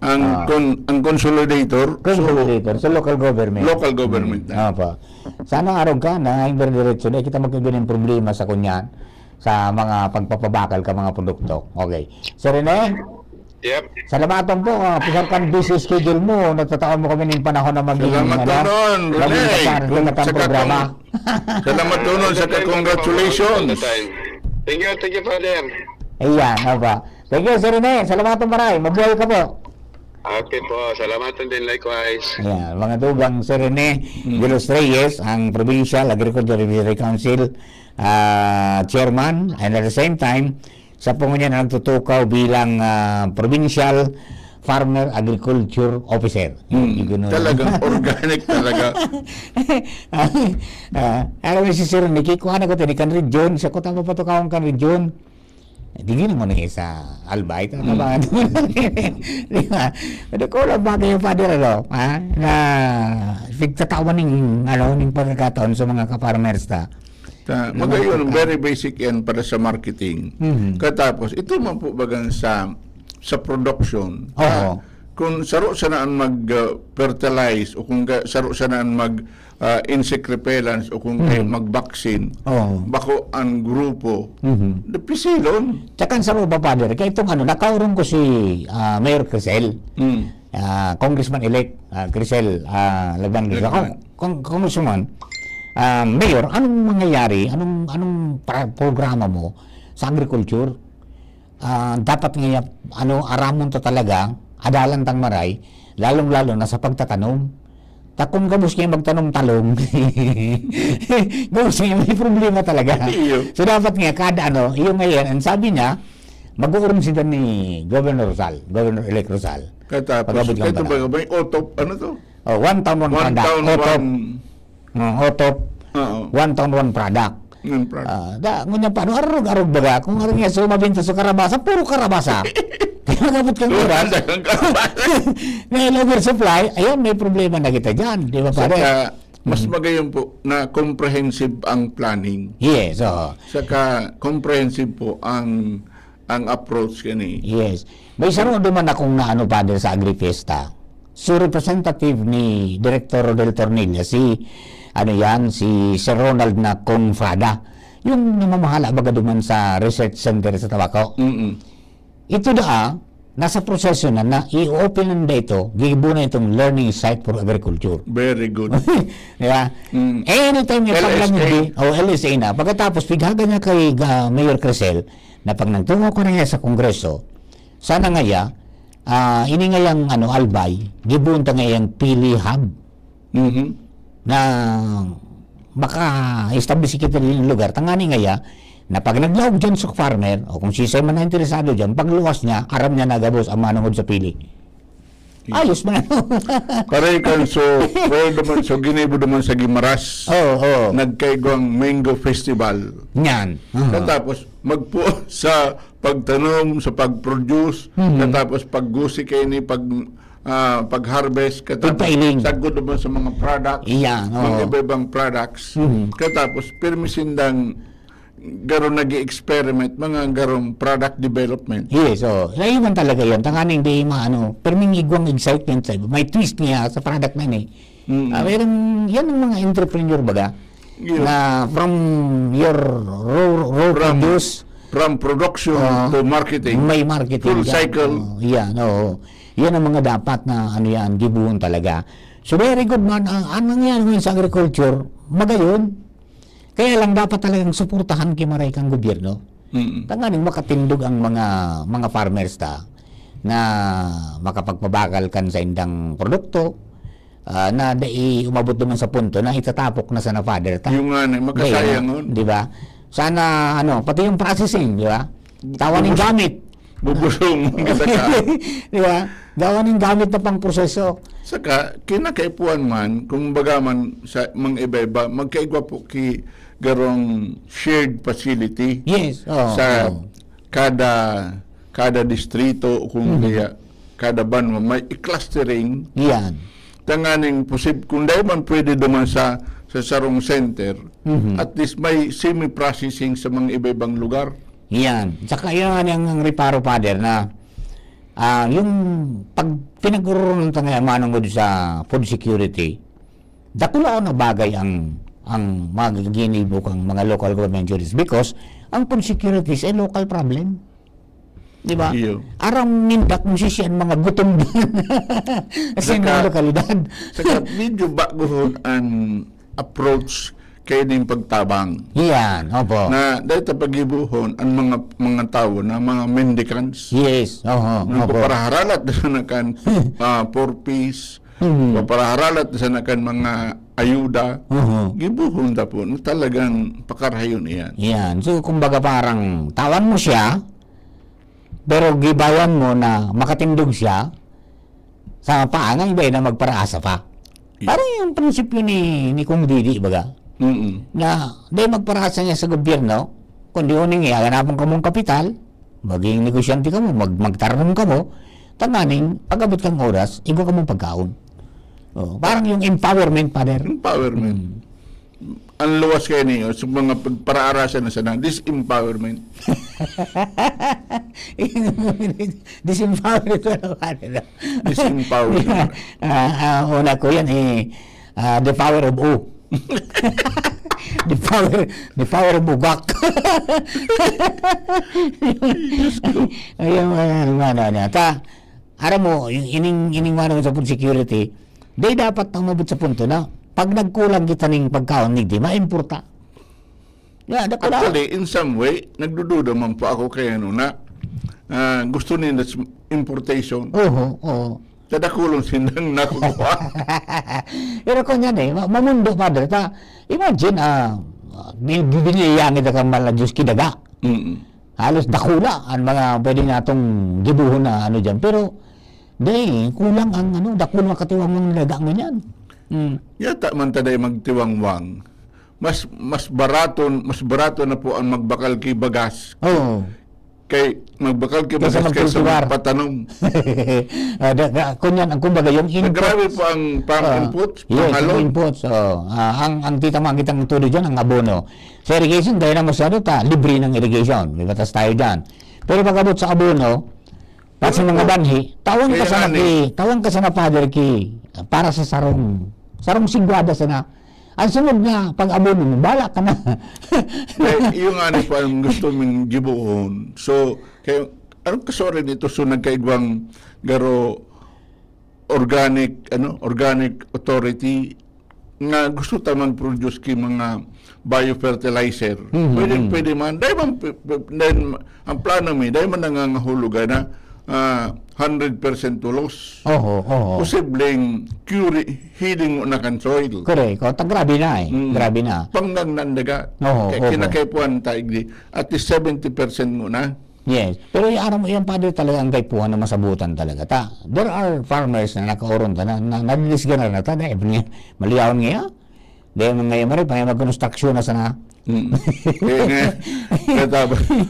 Ang consolidator sa local government. Local government. Sana araw ka na hindi diretso na kita magkagaling problema sa kunyan sa mga pagpapabakal ka mga produkto. Okay. Sir Rene? Yep. Salamatan po. Pisarkan busy schedule mo. Nagtataon mo kami ng panahon na maging salamat doon, Rene. programa. Salamat doon sa congratulations. Thank you, Father. Ayan, ba? Thank you, Sir Rene. Salamatan maray. Mabuhay ka po. Okay po, salamatan din likewise. Ayan, mga tugang Sir Rene de los Reyes, ang Provincial Agriculture Advisory Council Chairman, and at the same time, sa po niya na nagtutukaw bilang Provincial Farmer Agriculture Officer. Talagang organic talaga. Alam mo si Sir Rene, kikuha na ko ito ni Kanrid John, sa kutang papatukawang Kanrid John. Di mo na sa albay ito ba? Di ba? Pero ko lang bagay yung father ha? Na pagtatawan ng pagkakataon sa mga kaparmers ta. Magayon, very basic yan para sa marketing. Katapos, ito man po bagang sa production. Oo. Kung saro sanaan mag-fertilize o kung saro sanaan mag-insect repellents o kung mag-vaccine, bako ang grupo, napisilon. Tsaka sa mga father, kaya itong nakaurong ko si Mayor Crisel, Congressman-elect Crisel Laban Rizal. Congressman, Mayor, anong mangyayari? Anong programa mo sa agriculture? Dapat nga aramon to talaga, adalan tang maray, lalong-lalo na sa pagtatanom. Kung gabos niya magtanong talong, gabos niya may problema talaga. So dapat nga kada yung ngayon, ang sabi niya, mag-uurong sila ni Governor Elect Rosal. Katapos, ito ba may otop, ano to? One town, one product. Otop, one town, one product. Ngunya pa, arog-arog baga, kung arog niya sumabinta sa karabasa, puro karabasa. Kaya nagabot kang oras. May oversupply, ayun, may problema na kita dyan. Di ba pare? Saka, mas magayon po na comprehensive ang planning. Yes, Saka, comprehensive po ang approach kani. Yes. May sarong duman akong father sa AgriFesta. So, representative ni Director Rodel Tornilla, si Sir Ronald na Confrada, yung namamahala baga duman sa research center sa Tabaco. Ito nasa proseso na i-open na ito, gigibo na itong learning site for agriculture. Very good. Diba? Anytime yung paglamig, LSA na, pagkatapos pighagan niya kay Mayor Crisel, na pag nagtungo ko na niya sa Kongreso, sana ngaya, iningayang albay, gibunta ngayang Pili Hub, na baka establish kita din yung lugar, tangani ngaya, na pag naglaog dyan sa farmer, o kung siya man na interesado dyan, pagluwas niya, aram niya nagabos ang manungod sa pili. Ayos man. Paray kan so ginibo naman sa Gimaras. Nagkaigwang Mango Festival. Yan. Tapos magpo sa pagtanom, sa pag-produce, tapos paggusi kay ni pag-harvest, katapos sagod naman sa mga products, mga iba-ibang products, katapos permisindang garon nag-experiment, mga garong product development. Yes, ayun man talaga yan. Tanganing di perming igwang excitement sa may twist niya sa product na yan yan ang mga entrepreneur baga, na from your raw produce, from production to marketing, may marketing full cycle. Yan ang mga dapat na gibuon talaga. So very good man, anong yan sa agriculture, magayon. Kaya lang dapat talagang suportahan kimaray kang gobyerno. Tanganing makatindog ang mga farmers na makapagpabakal kan sa indang produkto, na umabot naman sa punto na itatapok na sa father. Yung makasayang nun. Di ba? Sana pati yung processing, di ba? Tawan ng gamit. Bubusong. Di ba? Gawan ng gamit na pang proseso. Saka, kinakaipuan man, kung baga man sa mga iba-iba, magkaigwa po garong shared facility. Yes. Sa kada distrito, kung kaya kada banwa, may i-clustering. Yan. Tanganing kung dahil man pwede duman sa sarong center, at least may semi-processing sa mga iba-ibang lugar. Yan. Saka yan ang reparo, father, na yung pag pinag-urunan ngayon manungod sa food security, dakula na bagay ang magaginibok ang mga local government units because ang food security is a local problem. Di ba? Aram nindak mo siya mga gutom sa mga lokalidad. Saka medyo baguhon ang approach kay din pagtabang. Yan, opo. Na dahil pagibuhon ang mga tao na mga mendicants. Yes, oho, Nung opo. paparahalat sa nakan purpose, paparahalat sa nakan mga ayuda, gibuhon ta po. Talagang pakarayon iyan. Yan. So, kumbaga parang tawan mo siya, pero gibayan mo na makatindog siya, sa paangang iba na magparaasa pa. Parang yung prinsipyo ni Kung Didi, baga. Na dahil magparaasa niya sa gobyerno, kundi uning ihaganapan ka mong kapital, maging negosyante ka mo, magtarong ka mo, tananing, pag-abot kang oras, igo ka mong pagkaon. Oh, parang yung empowerment, Father. Empowerment. Ang luwas kayo niyo sa mga pagparaarasan na sana, disempowerment. Disempowered na, Father. Disempowerment. Una ko yan, the power of O. the power of Bugak. Ayun, aram mo, yung ining mano sa food security, di dapat umabot sa punto na pag nagkulang kita ng pagkaon, hindi maimporta. Yeah, Actually, in some way, nagdududa man po ako kaya na gusto nila importation. Oo. Tadakulong silang nakukuha. Pero kung yan mamundo, Father, imagine, biniyayangin na kang mala Diyos kidaga. Halos dakula ang mga pwede natong gibuhon na ano dyan. Pero, kulang ang dakulang katiwang ng nilaga mo yan. Yata man taday magtiwangwang. Mas barato na po ang magbakal kay bagas. Oo. Kay magbakal kay Kaysa bagas kaysa magkultibar. magpatanom. Kunyan, ang kumbaga, yung Nagrabe inputs. po ang pang-inputs, Yes, yung pang-halon. inputs. Ang titamaan kitang tuloy dyan, ang abono. Sa irrigation, dahil na masyado, libre ng irrigation. May batas tayo dyan. Pero pag-abot sa abono, at sa mga banhi, tawang ka sa na, Father, para sa sarong sigwada sa na. Ang sunod na pag-abono mo, bala ka na. Yung ano po ang gusto mong gibuhon. So, kayo, anong kasori nito? So, nagkaigwang garo organic authority nga gusto tamang produce ki mga biofertilizer. Pwede man. Dahil man, ang plano mi, dahil man nangangahulugan na 100% tulos. Oo. Posibleng healing mo na kan soil. Correct. Grabe na Grabe na. Pang nandaga. Oo. Kinakaipuan taigdi. At least 70% mo na. Yes. Pero yung araw mo, yung Father talaga ang kaipuhan na masabutan talaga. There are farmers na nakauron na nadilisganar na ta. Maliyawan nga. Dahil ngayon maray, pa mag-construction na sana. Kaya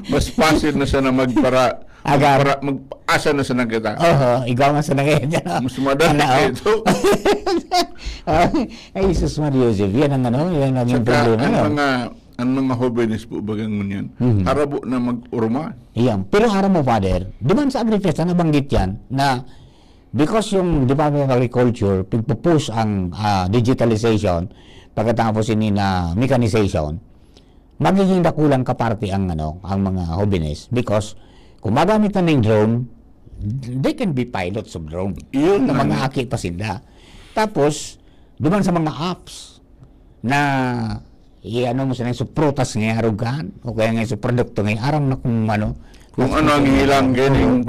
mas pasil na siya na mag-asa na siya na kita. Ikaw nga sa nangyayari dyan. Mas madali ito. Ay, Jesus Maria Joseph. Yan ang yan ang yung Saka problema. ang mga hobinis po bagang yan. Harabo na mag-urma. Iyan. Pero araw mo, Father, di man sa agriculture, nabanggit yan na because yung Department of Agriculture pagpo-push ang digitalization pagkatapos ini na mechanization, magiging dakulang kaparte ang mga hobinis because kung magamit na ng drone, they can be pilots of drone. Yun na nga. mga aki pa sila. Tapos, duman sa mga apps na mo sila sa prutas ng arugan o kaya nga sa produkto ng araw na kung Kung ano ang hilang, galing.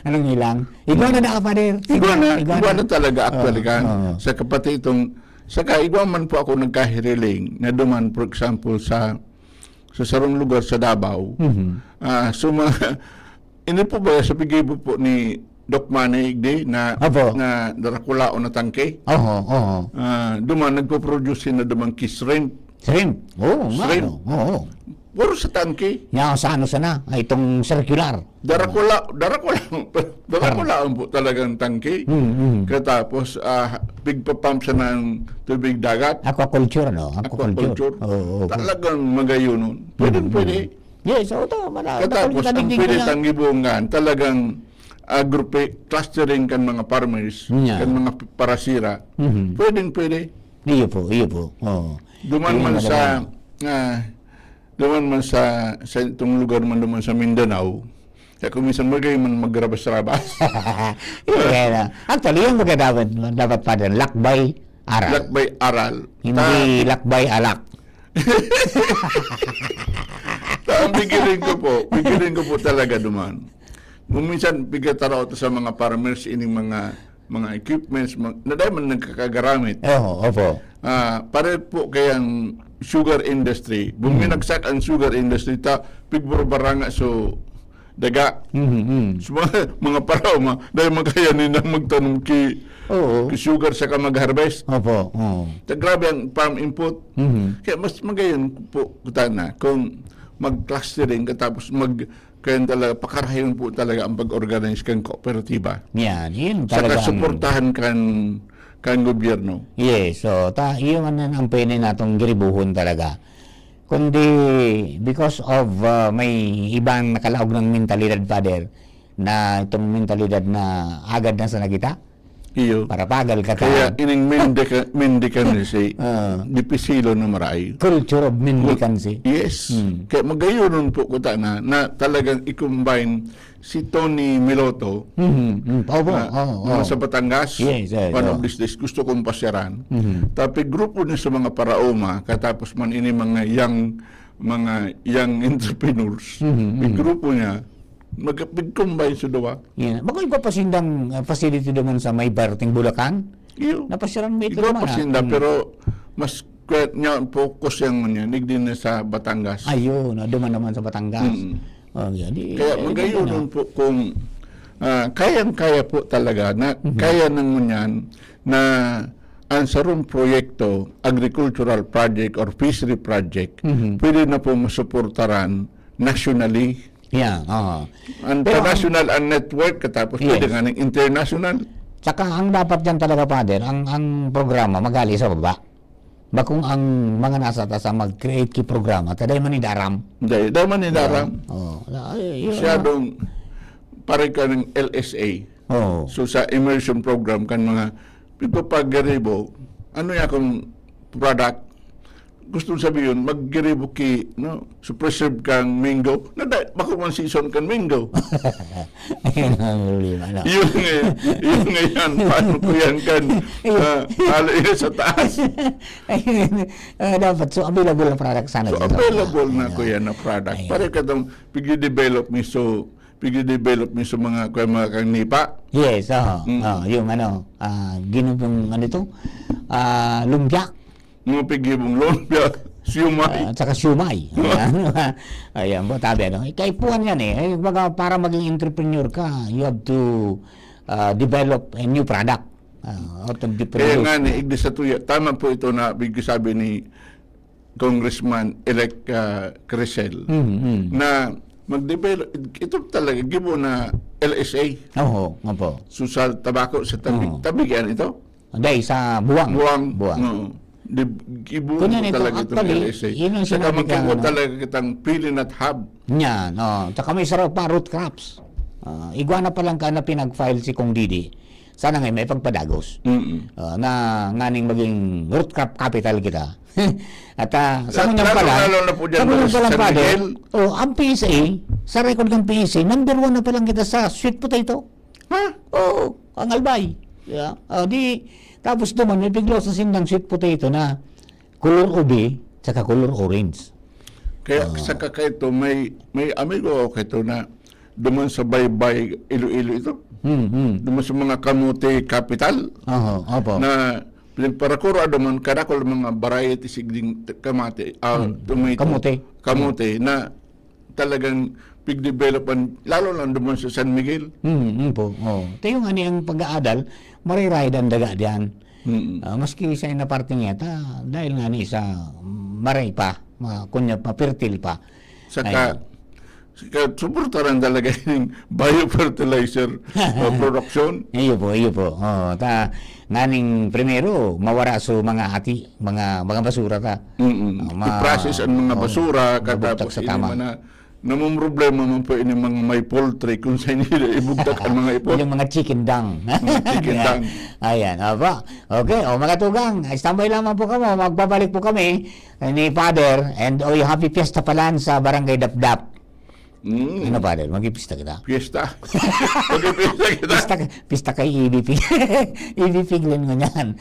Anong hilang? Igwa na na, Father. Igwa na talaga actually ka. Oo. Sa kapatid itong, saka igwa man po ako nagkahiriling na duman, for example, sa sarong lugar sa Davao. So, ini po ba sa pigibo po ni Doc Manny Igde na Apo. na darakula o na tangke? Oo. Duman, nagpo-produce na duman shrimp. Shrimp. Oo, Shrimp. Oo. Puro sa tangke. Nga sa sana, itong circular. Darakula ang po talagang tangke. Katapos, pigpapump siya ng tubig dagat. Aquaculture, Aquaculture. Oo. Talagang magayo nun. Pwede. Yes, oo. Katapos, ang pwede tanggibungan, talagang clustering kan mga farmers, Yeah. kan mga parasira. Pwede. Iyo po. Oo. Duman man sa itong lugar man duman sa Mindanao, kaya kung minsan man magrabas-rabas. Actually, yung mga dapat pa din, lakbay Aral. Lakbay aral. Hindi lakbay alak. Ang bigirin ko po talaga duman. Minsan bigataraw to sa mga farmers ining mga equipments na dahil man nagkakagaramit. Oo, opo. Pare po kayang sugar industry. Buminagsak ang sugar industry pigburo baranga so daga. So, mga paraw dahil magkayanin na magtanong Oo. ki sugar sa mag-harvest. Opo. Oo. Grabe ang farm input. Kaya mas magayon po kutana kung mag-clustering katapos kaya talaga pakarayon po talaga ang pag-organize kang kooperatiba. Yan, yun Saka talaga. suportahan kan gobyerno. Yes, so yun ang pwede natong giribuhon talaga. Kundi because of may ibang nakalaog ng mentalidad, Father, na itong mentalidad na agad na sa nakita, Iyo. para pagal ka Kaya ining mendicancy, dipisilo na maray. culture of mendicancy. Yes. Kaya magayon po ko na talagang i-combine si Tony Miloto Opo, naman sa Batangas. Yes, yes, One oo. of these days, gusto kong pasyaran. Tapi grupo niya sa mga paraoma, katapos man ini mga young entrepreneurs. Yung grupo niya, mag-combine sa dawa. Yan. Bako ipapasindang facility naman sa may Barting Bulacan. Iyo. Napasyaran mo ito Ikaw naman. pasinda, pero mas niya focus yung niya, nigdin na sa Batangas. Ayun, duman naman sa Batangas. Oh, yan. Kaya magayon po kung kayang-kaya po talaga na kaya nang yan na ang sarong proyekto, agricultural project or fishery project, pwede na po masuportaran nationally. Yan, oo. Ang Pero international ang network, katapos Yes. pwede nga ng international. Tsaka ang dapat dyan talaga, Father, ang programa magali sa baba. Bakung ang mga nasa tasa mag-create ki programa, taday man idaram. Dahil man inaram, Oh, masyadong pare ka ng LSA. Oh. So sa immersion program kan mga pipapagaribo, ano ya kung product, gusto sabihin, maggaribo ki, no, so preserve kang mango, na bako man season kan mango. Ayun ang problema, no? Yun ngayon, paano ko yan kan, halo yun sa taas. Ayun, dapat, so available na product sana. So dito. available na ko yan na product. Ayun. Pare ka itong pigi-develop mi so mga kang nipa. Yes, yung ginupong ito, lumpia. Mga pigibong lumpia, siyumay. At saka siumay. Ayan po, tabi. Kaipuan yan eh. Baga, para maging entrepreneur ka, you have to develop a new product. Out of the Kaya produce. nga ni Igdi sa tuya, tama po ito na sabi ni Congressman-elect Crisel na mag-develop, ito talaga, gibo na LSA. Oo, opo. So sa tabako, sa tabigan ito? Dahil sa buwang. Buwang. No. Gibo Kunyan mo ito, talaga itong actually, LSA. yun ang Saka sinabi ka, magkibo ano? talaga kitang feeling at hub. Yan, tsaka may sarap pa, root crops. Iguana pa lang ka na pinag-file si Kong Didi. Sana ngayon may pagpadagos. Na nganing maging root crop capital kita. At sa kanyang pala, Lalo na po dyan sa kanyang sa pala, San Father, Miguel. ang PSA, sa record ng PSA, number 1 na pa lang kita sa sweet potato. Ha? Oo, ang albay. Yeah. Tapos naman, may biglo sa sindang sweet potato na color ube, saka color orange. Kaya sa kakaito, may amigo ako kaito na duman sa baybay Iloilo ito. Duman sa mga kamote capital. Opo. Na para kuro duman kadakol mga variety sigling kamate, tomato, kamote na talagang pig-developan, lalo lang duman sa San Miguel. Po. Ito yung ang pag-aadal, mariray ang daga diyan. Maski sa na parting yata, dahil nga ni sa maray pa, kunya pa, fertile pa. Saka suportaran talaga yung biofertilizer production. Iyo po. Nganing primero, mawara so mga mga basura ta. I-process ang mga basura, katapos sa tama. namumroblema man po ini mga may poultry kung sa nila ibugtak ang mga ipot. Yung mga chicken dung. Chicken dung. Ayan, apa. Okay, mga tugang, standby lamang po kamo, magbabalik po kami ni Father and happy fiesta pala sa Barangay Dapdap. Ano ba rin? Mag-ipista kita. Fiesta. Mag-pista kita. Pista kay EVP. EVP glen mo niyan.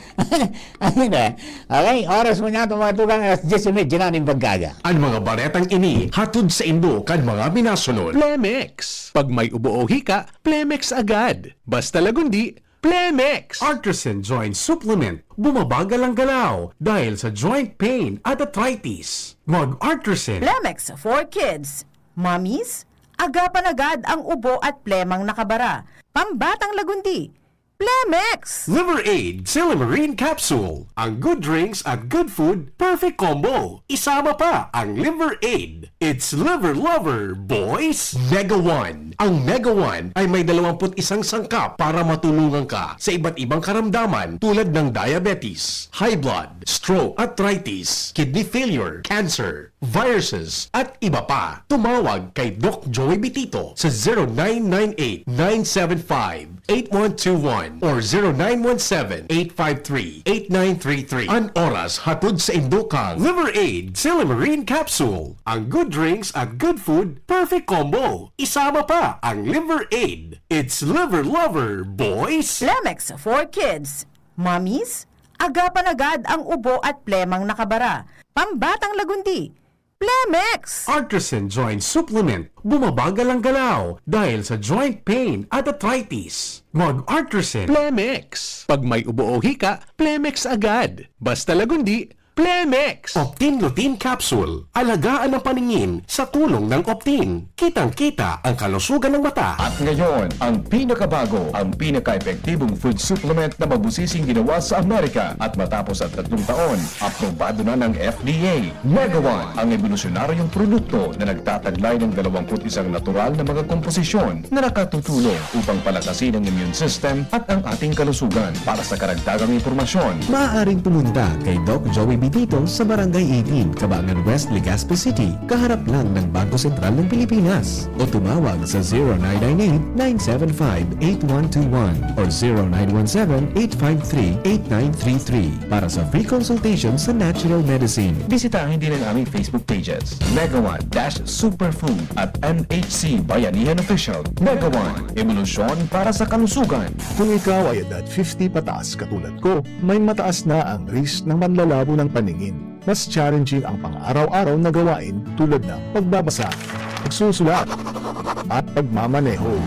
Ano na? Okay, oras mo niya tumatugang alas 10:30 na ng pagkaga. Ang mga baretang ini hatod sa Indo kan mga minasunod. Plemex. Pag may ubo o hika, Plemex agad. Basta lagundi, Plemex. Artisan Joint Supplement. Bumabagal ang galaw dahil sa joint pain at arthritis. Mag-Artisan. Plemex for kids. Mommies, agapan agad ang ubo at plemang nakabara. Pambatang lagundi. Plemex! Liver Aid Silimarine Capsule. Ang good drinks at good food, perfect combo. Isama pa ang Liver Aid. It's liver lover, boys! Mega One. Ang Mega One ay may 21 sangkap para matulungan ka sa iba't ibang karamdaman tulad ng diabetes, high blood, stroke, arthritis, kidney failure, cancer, viruses, at iba pa. Tumawag kay Doc Joey Bitito sa 0998-975-8121 or 0917-853-8933. An oras hatod sa Indokang Liver Aid Silimarine Capsule. Ang good drinks at good food, perfect combo. Isama pa ang Liver Aid. It's liver lover, boys! Plemex for kids. Mommies, agapan agad ang ubo at plemang nakabara. Pambatang lagundi. Plemex! Artisan Joint Supplement. Bumabagal ang galaw dahil sa joint pain at arthritis. Mag-Artisan. Plemex. Pag may ubo o hika, Plemex agad. Basta lagundi, Plemex. Optin Lutein Capsule. Alagaan ang paningin sa tulong ng Optin. Kitang-kita ang kalusugan ng mata. At ngayon, ang pinakabago, ang pinaka-epektibong food supplement na mabusising ginawa sa Amerika at matapos at 3 taon, aprobado na ng FDA. Mega One, ang evolusyonaryong produkto na nagtataglay ng 21 natural na mga komposisyon na nakatutulong upang palakasin ang immune system at ang ating kalusugan. Para sa karagdagang impormasyon, Maaaring pumunta kay Doc Joey Bitito sa Barangay 18, Cabangan West, Legazpi City, kaharap lang ng Bangko Sentral ng Pilipinas. O tumawag sa 0998-975-8121 or 0917-853-8933 para sa free consultation sa natural medicine. bisitahin din ang aming Facebook pages, Mega One-Superfood at NHC Bayanihan Official. Mega One, evolusyon para sa kalusugan. Kung ikaw ay edad 50 pataas katulad ko, may mataas na ang risk ng manlalabo ng paningin. Mas challenging ang pang-araw-araw na gawain tulad ng pagbabasa, pagsusulat, at pagmamaneho.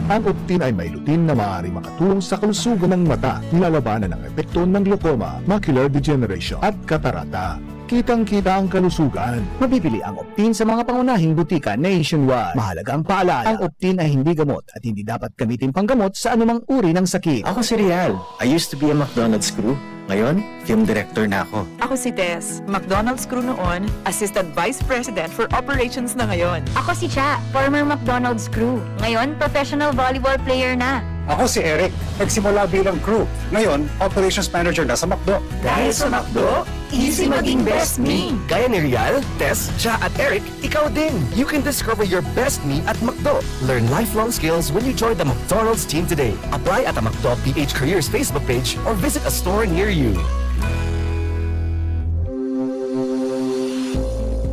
Ang Optin ay may lutein na maaari makatulong sa kalusugan ng mata, nilalabanan ang epekto ng glaucoma, macular degeneration at katarata. Kitang-kita ang kalusugan. Mabibili ang Optin sa mga pangunahing butika nationwide. Mahalagang paalala, ang Optin ay hindi gamot at hindi dapat gamitin panggamot sa anumang uri ng sakit. Ako si Real. I used to be a McDonald's crew. Ngayon, film director na ako. Ako si Tess, McDonald's crew noon, Assistant Vice President for Operations na ngayon. Ako si Cha, former McDonald's crew. Ngayon, professional volleyball player na. Ako si Eric, nagsimula bilang crew. Ngayon, operations manager na sa McDo. Dahil sa McDo, easy maging best me. Gaya ni Rial, Tess, Cha at Eric, ikaw din. You can discover your best me at McDo. Learn lifelong skills when you join the McDonald's team today. Apply at the McDo PH Careers Facebook page or visit a store near you.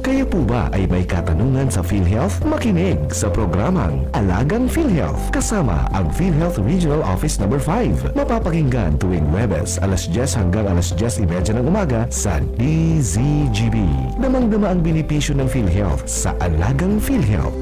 Kayo po ba ay may katanungan sa PhilHealth? Makinig sa programang Alagang PhilHealth kasama ang PhilHealth Regional Office No. 5. Mapapakinggan tuwing Huwebes alas 10 hanggang alas 10:30 ng umaga sa DZGB. Damang-dama ang benepisyo ng PhilHealth sa Alagang PhilHealth.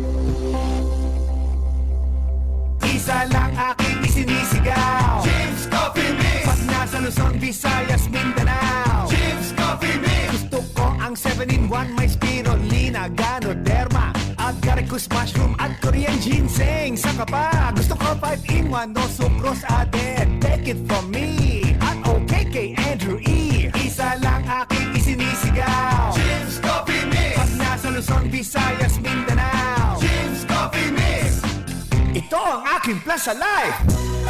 Isa lang aking isinisigaw, James Coffee Mix. Pag nasa Luzon, Visayas, Mindanao, James Coffee Mix. Gusto ko ang 7-in-1, may spirulina, ganoderma, agaricus mushroom at Korean ginseng. Saka pa, gusto ko 5-in-1, no sucrose added. Take it from me, at okay kay Andrew E. Isa lang aking isinisigaw, James Coffee Mix. Pag nasa Luzon, Visayas, Mindanao, James Coffee Mix. Ito ang aking plus sa life.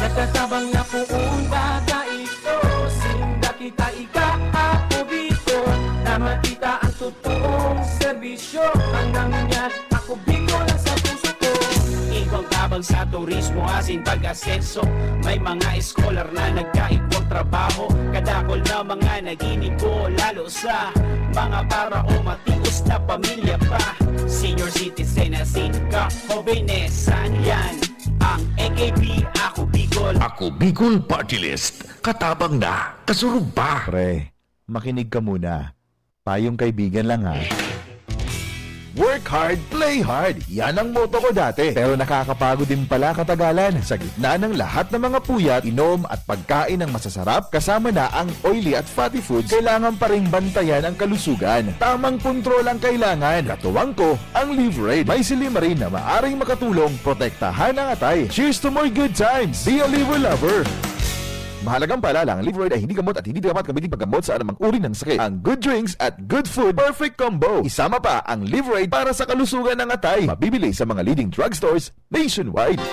Nagtatabang na puong bata ito, sinda kita ika-apobito, na makita ang totoong serbisyo. Ang nangyayat ako bigo lang sa puso ko. Ikaw tabang sa turismo asin pag-asenso. May mga scholar na nagkaibang trabaho, kadakol na mga naginigo, lalo sa mga para o matius na pamilya pa. Senior citizen na singka, hobenesan yan. Ang AKP, ako Bicol. Ako Bicol Party List. Katabang na, kasurog pa. Pre, makinig ka muna. Payong kaibigan lang ha. Work hard, play hard. Yan ang motto ko dati. Pero nakakapagod din pala katagalan. Sa gitna ng lahat ng mga puyat, inom at pagkain ng masasarap, kasama na ang oily at fatty foods, kailangan pa ring bantayan ang kalusugan. Tamang kontrol ang kailangan. Katuwang ko, ang Live-Raid. May silimarin na maaring makatulong protektahan ang atay. Cheers to more good times. Be a liver lover. Mahalagang paalala, ang Live-Raid ay hindi gamot at hindi dapat gamitin paggamot sa anumang uri ng sakit. Ang good drinks at good food, perfect combo. Isama pa ang Live-Raid para sa kalusugan ng atay. Mabibili sa mga leading drugstores nationwide.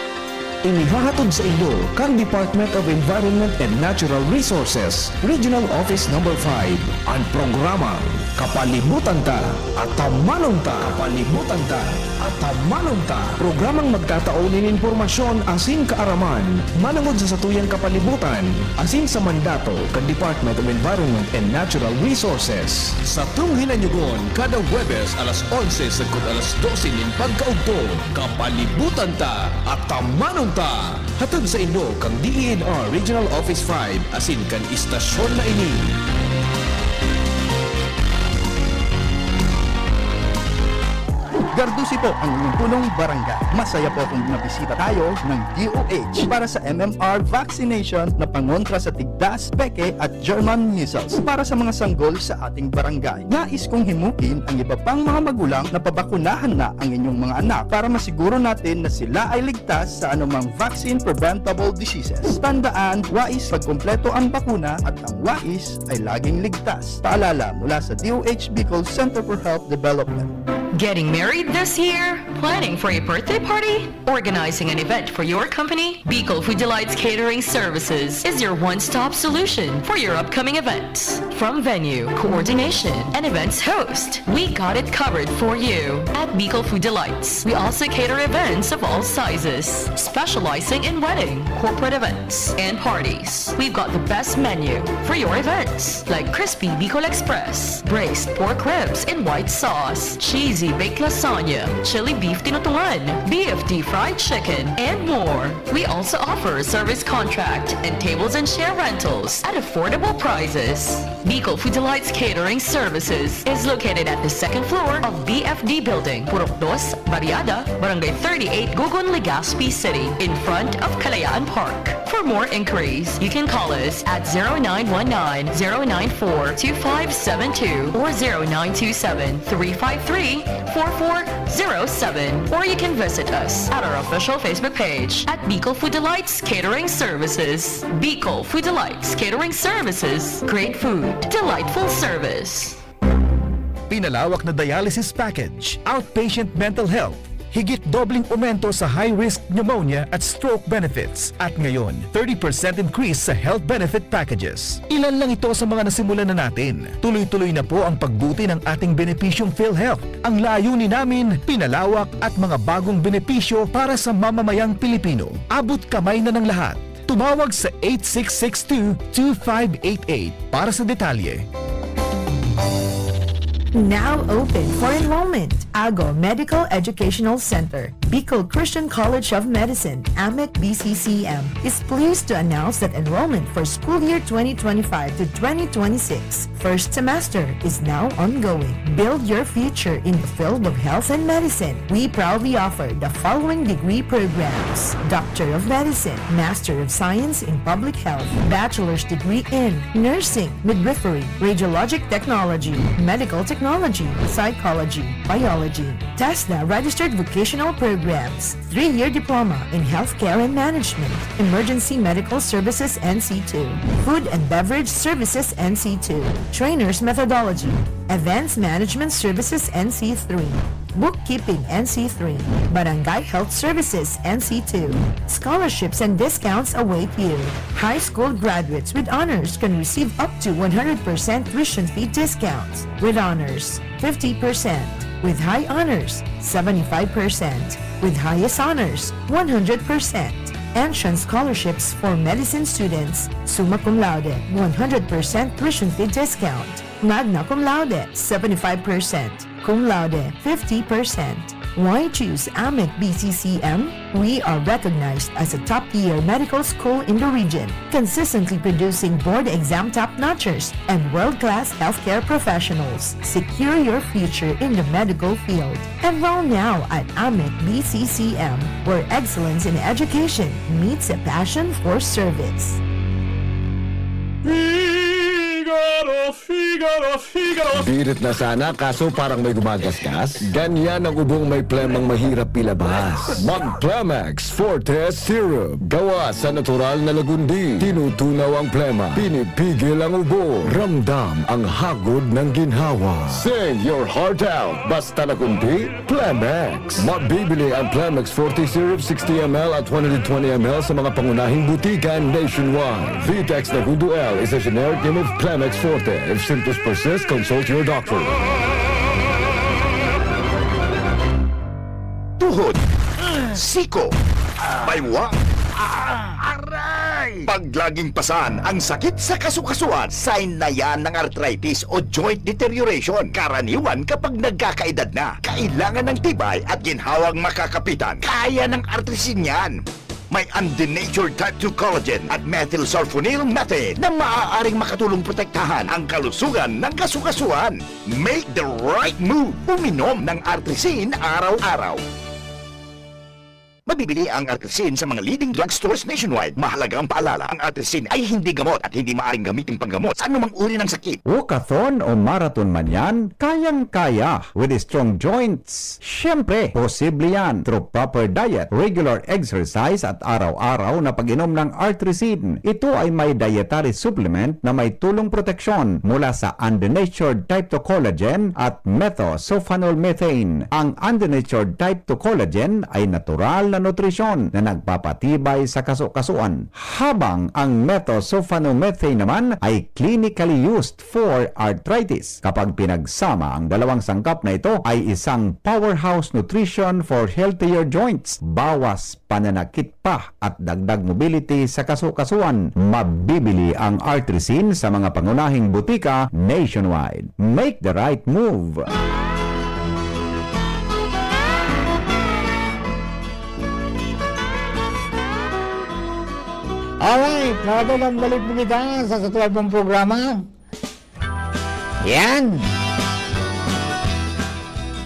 Inihahatod sa inyo kang Department of Environment and Natural Resources, Regional Office No. 5, ang programang Kapalibutan Ta at Tamanong Ta. Kapalibutan Ta at Tamanong Ta. Programang magtataon ng impormasyon asin kaaraman, manangod sa satuyang kapalibutan, asin sa mandato kang Department of Environment and Natural Resources. Sa tunghinanyugon, kada Huwebes alas 11 sagkot alas 12 nin pagkaugtong, Kapalibutan Ta at Tamanong Ta. Hatag sa inyo kang DENR Regional Office 5 asin kan istasyon na ini. Gardusi po ang inyong punong barangay. Masaya po kung nabisita tayo ng DOH para sa MMR vaccination na pangontra sa tigdas, peke at German measles para sa mga sanggol sa ating barangay. Nais kong himukin ang iba pang mga magulang na pabakunahan na ang inyong mga anak para masiguro natin na sila ay ligtas sa anumang vaccine preventable diseases. Tandaan, wais pagkumpleto ang bakuna at ang wais ay laging ligtas. Paalala mula sa DOH Bicol Center for Health Development. Getting married this year? Planning for a birthday party? Organizing an event for your company? Bicol Food Delights Catering Services is your one-stop solution for your upcoming events. From venue, coordination, and events host, we got it covered for you. At Bicol Food Delights, we also cater events of all sizes, specializing in wedding, corporate events, and parties. We've got the best menu for your events, like crispy Bicol Express, braised pork ribs in white sauce, cheesy baked lasagna, chili beef tinutungan, BFD fried chicken, and more. We also offer a service contract and tables and chair rentals at affordable prices. Bicol Food Delights Catering Services is located at the second floor of BFD Building, Purok 2, Barriada, Barangay 38, Gugun, Legazpi City, in front of Kalayaan Park. For more inquiries, you can call us at 0919-094-2572 or 0927-353-4407, or you can visit us at our official Facebook page at Bicol Food Delights Catering Services. Bicol Food Delights Catering Services. Great food, delightful service. Pinalawak na dialysis package, outpatient mental health, higit dobling aumento sa high-risk pneumonia at stroke benefits. At ngayon, 30% increase sa health benefit packages. Ilan lang ito sa mga nasimulan na natin. Tuloy-tuloy na po ang pagbuti ng ating benepisyong PhilHealth. Ang layunin namin, pinalawak at mga bagong benepisyo para sa mamamayang Pilipino. Abot kamay na ng lahat. Tumawag sa 8662-2588 para sa detalye. Now open for enrollment. AGO Medical Educational Center, Bicol Christian College of Medicine, AMEC BCCM, is pleased to announce that enrollment for school year 2025 to 2026 first semester is now ongoing. Build your future in the field of health and medicine. We proudly offer the following degree programs: Doctor of Medicine, Master of Science in Public Health, Bachelor's degree in Nursing, Midwifery, Radiologic Technology, Medical Technology, Psychology, Biology, TESDA registered vocational programs, 3-year diploma in healthcare and management, emergency medical services NC2, food and beverage services NC2, trainers methodology, events management services NC3, bookkeeping NC3, barangay health services NC2. Scholarships and discounts await you. High school graduates with honors can receive up to 100% tuition fee discounts. With honors, 50%. With high honors, 75%. With highest honors, 100%. Entrance scholarships for medicine students, summa cum laude, 100% tuition fee discount. Magna cum laude, 75%. Cum laude, 50%. Why choose AMIC BCCM? We are recognized as a top-tier medical school in the region, consistently producing board exam top-notchers and world-class healthcare professionals. Secure your future in the medical field. Enroll now at AMIC BCCM, where excellence in education meets a passion for service. Birit na sana kaso parang may gumagasgas. Ganyan ang ubong may plemang mahirap ilabas. Mag-Plemex Forte Syrup. Gawa sa natural na lagundi. Tinutunaw ang plema. Pinipigil ang ubo. Ramdam ang hagod ng ginhawa. Sing your heart out. Basta lagundi, Plemex. Mabibili ang Plemex Forte Syrup 60ml at 120ml sa mga pangunahing butikan nationwide. Vitex Lagundo L is a generic name of Plemex Forte. If symptoms persist, consult your doctor. Tuhod, siko, baywang, aray! Pag laging pasan ang sakit sa kasukasuan, sign na yan ng arthritis o joint deterioration. Karaniwan kapag nagkakaedad na, kailangan ng tibay at ginhawang makakapitan. Kaya ng artrisin yan. May undenatured type 2 collagen at methylsulfonyl methane na maaaring makatulong protektahan ang kalusugan ng kasukasuan. Make the right move. Uminom ng artrisin araw-araw. Mabibili ang artrisin sa mga leading drugstores nationwide. Mahalaga ang paalala, ang artrisin ay hindi gamot at hindi maaaring gamitin panggamot sa anumang uri ng sakit. Walkathon o marathon man yan, kayang-kaya with strong joints. Siyempre, posible yan through proper diet, regular exercise at araw-araw na pag-inom ng artrisin. Ito ay may dietary supplement na may tulong proteksyon mula sa undenatured type 2 collagen at methylsulfonyl methane. Ang undenatured type 2 collagen ay natural na nutrisyon na nagpapatibay sa kasukasuan, habang ang methylsulfonyl methane naman ay clinically used for arthritis. Kapag pinagsama ang dalawang sangkap na ito ay isang powerhouse nutrition for healthier joints, bawas pananakit pa at dagdag mobility sa kasukasuan. Mabibili ang artrisin sa mga pangunahing butika nationwide. Make the right move! Alright, nakatulong balik po kita sa katuwal pong programa. Yan!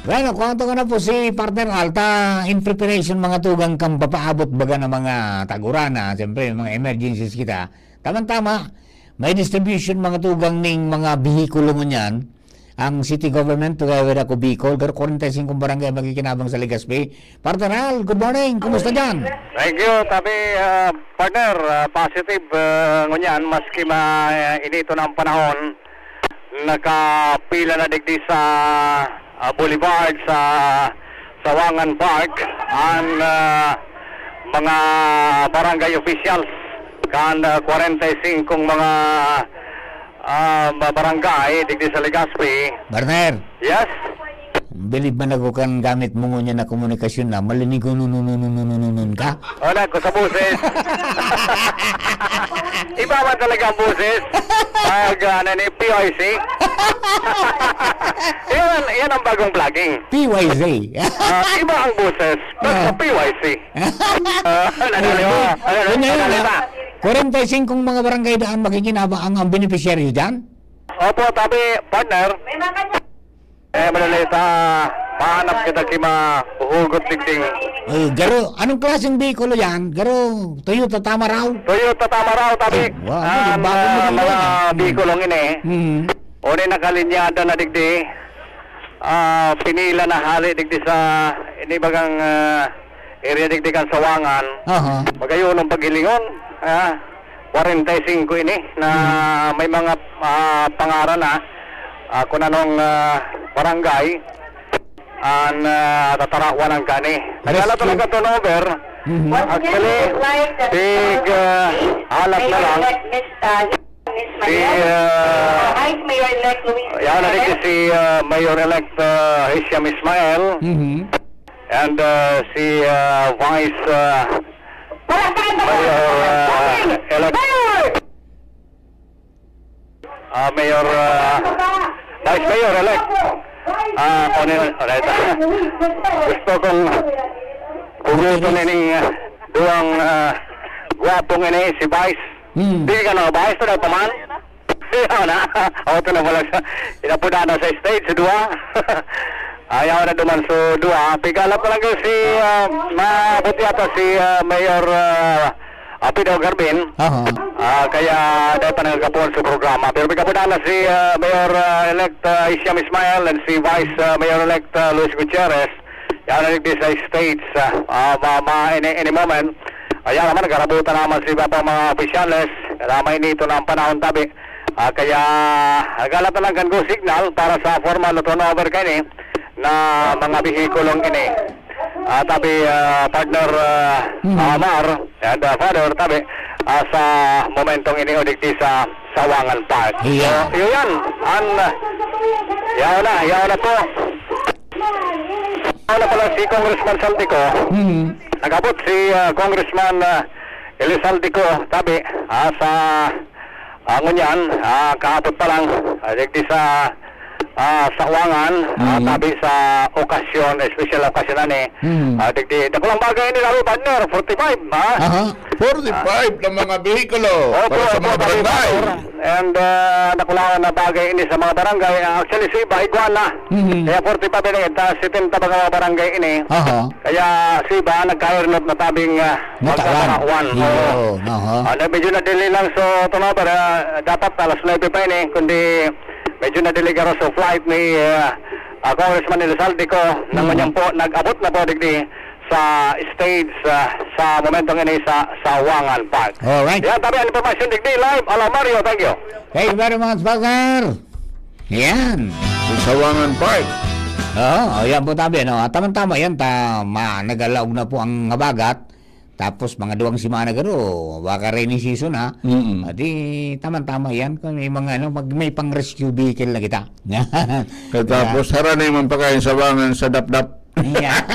Bueno, kwanto ka na po si Partner Alta in preparation mga tugang kang papaabot baga ng mga tagurana, siyempre mga emergencies kita. Tama-tama, may distribution mga tugang ning mga bihikulo mo niyan. Ang city government together with ako Bicol, 45 barangay magkikinabang sa Legazpi. Partner Al, good morning, kumusta dyan? Thank you, tabi partner, positive ngunyan, maski inito ng panahon, nakapila na digdi sa Boulevard, sa Sawangan Park, ang mga barangay officials, kan 45 mga barangay digdi sa Legazpi. Partner. Yes. Believe man ako kan gamit mo niya na komunikasyon na malinig ko nun ka? Wala ko sa buses. Iba ba talaga ang buses? Pag PYC. yan ang bagong vlogging. PYC. Iba ang buses. Basta PYC. Nanalita. 45 mga barangay daan makikinabang ang beneficiary dyan? Opo, tabi, partner. Manalita, pahanap kita kima uhugot digding. Garo, anong klaseng bikulo yan? Garo, Toyota Tamaraw? Toyota Tamaraw, tabi. Mga bikulong ini. Uni nakalinyada na digdi. Pinila na hali digdi sa inibagang area digdi kan Sawangan. Magayon ang paghilingon. 45 ini na may mga pangaran na kung anong barangay ang tatarawan ng kani. Nagala talaga turnover. Actually, big halap na lang. si Vice Mayor-elect Luis yan na si Mayor-elect Hisham Ismail and si Vice Mayor-elect Mayor Vice Mayor-elect gusto kong puguton ini duang guwapong ini si Vice. Di ka na, Vice to na paman? Ayaw na. Ito na pala siya. Inapuda na sa stage, dua. Ayaw na duman sa dua. Pigala pa lang ko si, mabuti ata si Mayor Pido Garbin. Kaya dahil pa nagkapon sa programa. Pero pigkapuda na si Mayor-elect Hisham Ismail and si Vice Mayor-elect Luis Gutierrez. Yan na sa stage any moment. Ayan naman, nagkarabutan naman si mga opisyales. Ramay nito ng panahon tabi. Kaya nagala talagang go signal para sa formal turnover kayo na mga bihikulong ini. Tabi partner Amar and father tabi sa momentong ini udikti sa Sawangan Park. Yeah. So, yun. Yaw na po. Yaw na pala si Congressman Saltico. Nagabot si Congressman Elizaldico tabi sa ngunyan kahapot pa lang digdi sa Sawangan tabi sa okasyon, special okasyon na ni digdi dakulang bagay ni lalo partner 45 45 ng mga behikulo para sa mga barangay. And nakulangan na bagay ini sa mga barangay. Actually si Iba Iguana. Kaya 45 na ito, 70 ba mga barangay ini. Kaya si Iba nagkairnot na tabing magkakakuan. Medyo nadili lang sa turnover. Dapat alas 9 pa ini. Kundi medyo nadili ka sa flight ni Congressman Elizaldico. Nang manyang po, nag-abot na po digdi sa stage sa momentong ini sa Sawangan Park. Alright. Yan, tabi ang information digdi live. Hello Mario, thank you. Thank you very much, partner. Yan. Sa Sawangan Park. Yan po tabi. No? Tama-tama yan. Nagalaog na po ang habagat. Tapos mga 2 simana garo. Baka rainy season ha. Di tama-tama yan. Kung may mga may pang-rescue vehicle na kita. Tapos haranay man pa kayo Sawangan sa dap-dap. Yeah.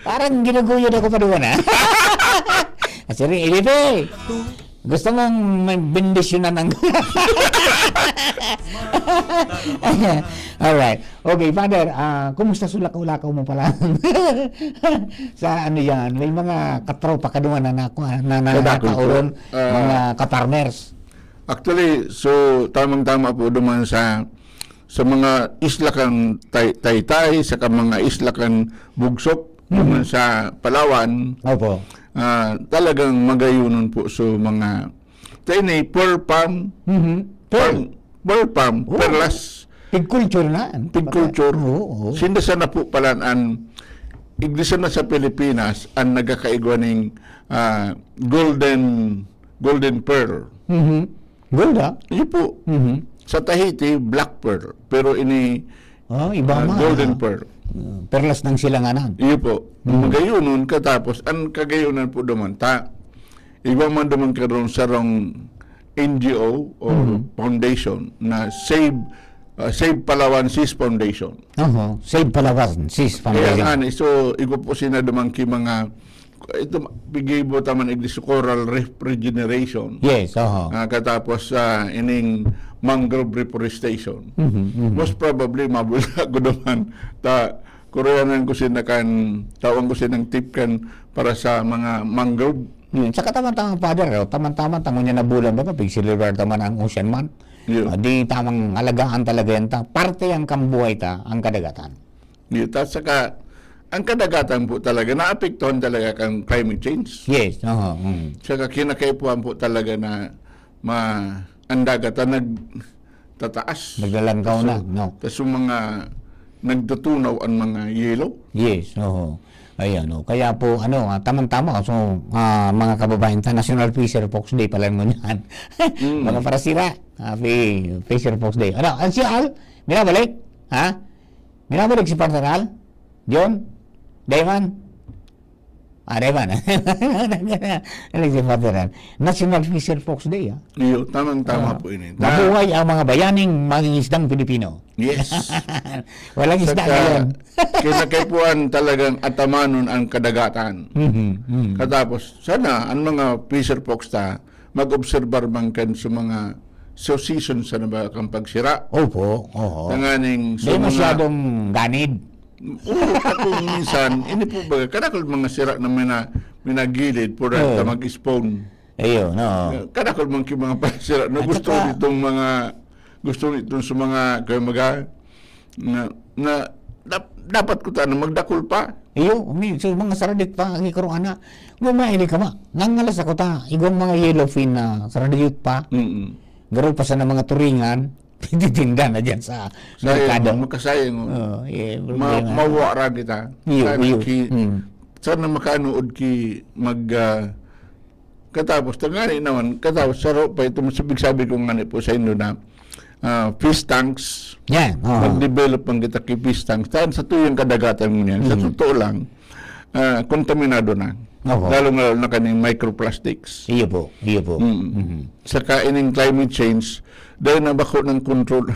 Parang ginuguyod ako pa doon, ha? Sorry, Elipe. Gusto mong may bendisyonan ng... Alright. Okay, Father, kumusta sulakaw-lakaw mo pala? Sa ano yan, may mga katropa ka doon na nakauron, mga kaparmers. Actually, so tamang-tama po duman sa mga isla kang Taytay, sa mga isla kang Bugsok, naman sa Palawan. Opo. Talagang magayunon po so mga tayo pearl palm, pearl palm, perlas. Pig-culture na. Pig-culture. Sinda na po palaan igdisan na sa Pilipinas ang nagkakaigwaning golden pearl. Golda? Iyo po. Sa Tahiti, black pearl. Pero ini iba golden pearl. Perlas ng silanganan. Iyo po. Magayunon katapos, ang kagayunan po duman, iba man duman karoon sa rong NGO or foundation na Save Palawan Sis Foundation. Save Palawan Sis Foundation. Kaya so, igo po sina duman ki mga ito bigay mo taman iglis coral reef regeneration. Yes, katapos ining mangrove reforestation. Most probably mabulag ko naman Koreanan ko tawang ko sinang tip kan para sa mga mangrove. Saka tamang-tamang Father, tamang-tamang tango niya na bulan ba pag-celebrate taman ang Ocean Month. Di tamang alagaan talaga yan parte ang kambuhay ang kadagatan. Saka ang kadagatan po talaga naapektuhan talaga kang climate change. Yes. Saka kinakaipuan po talaga na ang dagatan nagtataas. Naglalangkaw na. Tapos mga nagtutunaw ang mga yelo. Yes. Ayan, kaya po tamang-tama so mga kababayan National Fisher Folks Day pala mo yan. Mga parasira. Happy Fisher Folks Day. Ang si Al, minabalik? Ha? Minabalik si Partner Al? John? Dayman? Diba na? National Fisher Folks Day. Iyo, tamang-tama po ini. Mabuhay ang mga bayaning mangingisdang Pilipino. Yes. Walang isda ngayon. Kinakaipuan talagang atamanon ang kadagatan. Katapos, sana ang mga fisher folks ta mag-obserbar man kan sa mga season sa na kang pagsira. Opo. Oo. Tanganing Di masyadong ganid. Oo, kung minsan, ini po ba, kadakol mga sira na minagilid po rin mag-spawn. Ayun, no. Kadakol mga pasira na gusto nitong sa mga kayo dapat ko tayo magdakol pa. Iyo, so mga saradik pa, ang ikaroon na, gumaili ka ma. Nangalas ako ta, igong mga yellowfin na saradik pa. Garo pa sa na mga turingan, titinda na dyan sa merkado. Makasayang. Mawara kita. Sana makanood ki katapos. Tangani naman, katapos saro pa ito, sabi ko nga po sa inyo na fish tanks. Yan. Mag-develop ang kita kay fish tanks. Saan sa tuyong kadagatan mo yan. Sa totoo lang, kontaminado na. Lalo na kaning microplastics. Iyo po. Saka ining climate change, dahil na bako ng control,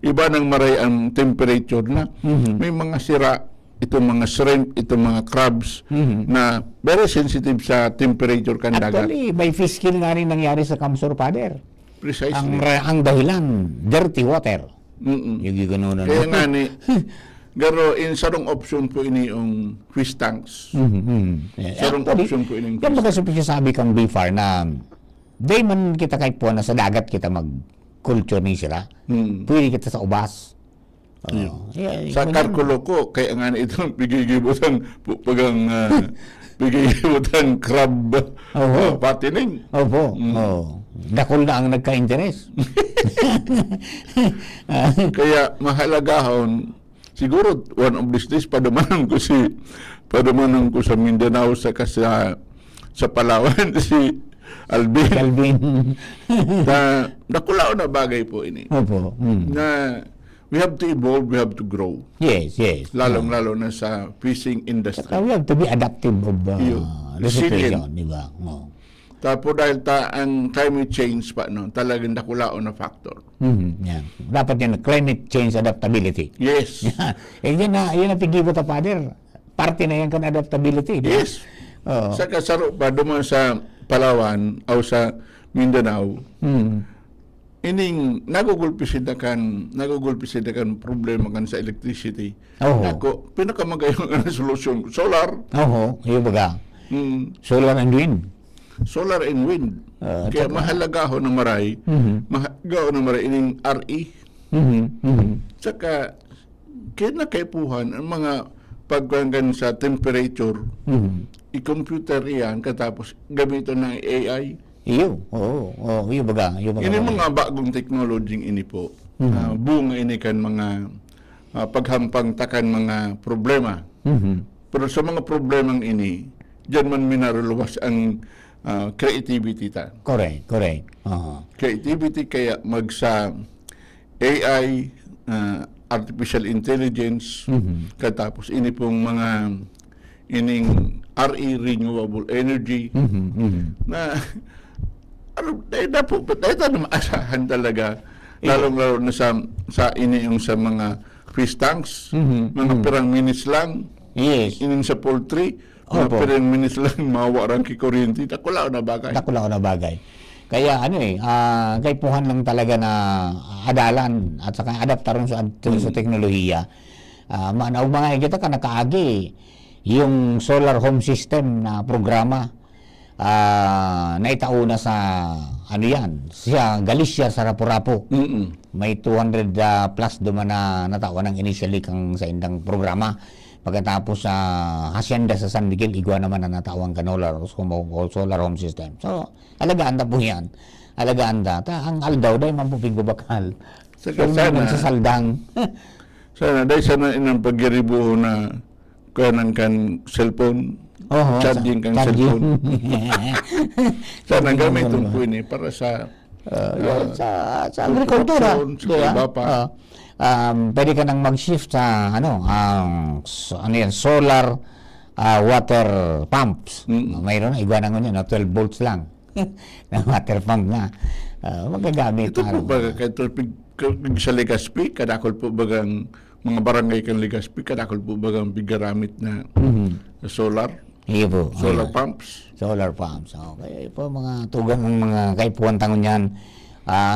iba nang maray ang temperature na may mga sira, itong mga shrimp, itong mga crabs na very sensitive sa temperature kan dagat. Actually, may fish kill nga rin nangyari sa Kamsur Pader. Precisely. Ang dahilan, dirty water. Yung gano'n na. Kaya nga ni, garo, sarong option po ini yung fish tanks. Sarong option po ini yung fish tanks. Yan sabi kang Bifar na day man kita kahit po na sa dagat kita mag-culture ni sila. Pwede kita sa ubas. Sa Karkulo ko, kaya nga na itong pigigibutan pigigibutan crab patining. Opo. Dakol na ang nagka-interest. Kaya mahalagahon, siguro one of these days padumanan ko sa Mindanao sa Palawan si Alvin. Nakulao na bagay po ini. Opo. Na we have to evolve, we have to grow. Yes. Lalong-lalo na sa fishing industry. We have to be adaptive of the situation, di ba? Tapos dahil ang climate change pa, talagang nakulao na factor. Dapat yan, climate change adaptability. Yes. Yan na pigibo ta, Father. Parte na yan kan adaptability. Di ba? Yes. Sa kasaro pa, duman sa Palawan o sa Mindanao, ining nagugulpisid kan problema kan sa electricity. Nako, pinakamagayong ang solusyon, solar. Iyo baga. Solar and wind. Solar and wind. Kaya mahalagaho na maray, mahagaho na maray ining RE. Saka, kinakaipuhan ang mga pagkanggan sa temperature, i-computer yan, katapos gamitin ng AI. Iyo baga. Ini mga bagong technology ini po. Bunga ini kan mga paghampang takan mga problema. Pero sa mga problemang ini, diyan man minaruluwas ang creativity ta. Correct. Creativity kaya magsa AI, artificial intelligence, katapos ini pong mga ining RE, renewable energy, na dahil na maasahan talaga, lalong-lalo na sa ini yung sa mga fish tanks, mga perang minutes lang, ining sa poultry, mga perang minutes lang, mawarang kikuryente, takulao na bagay. Kaya kaipuhan lang talaga na adalan at saka adaptaron sa teknolohiya. Manaog mga kita ka nakaagi yung solar home system na programa naitauna sa sa Galicia sa Rapu-Rapu. May 200 plus duman na natawan ng initially kang sa indang programa. Pagkatapos sa Hacienda sa San Miguel, igwa naman na natawang solar home system. So, alagaan na po yan. Alagaan na. Ang aldaw dahil mampupig babakal. Sa saldang. Dahil sana inang pagyaribuho na kanan kan cellphone, charging kang cellphone. Sana gamitin po ini para sa agrikultura. Sa iba pa. Pwede ka nang mag-shift sa solar water pumps. Mayroon na, iba na ngayon, 12 volts lang. na water pump na. Magagamit. Ito po ba, kahit sa Legazpi, kadakol po bagang mga barangay kang Legazpi, kadakol po bagang bigaramit na solar? Iyo po. Solar pumps? Solar pumps. Okay po, mga tugang ng mga kaipuan tangon yan.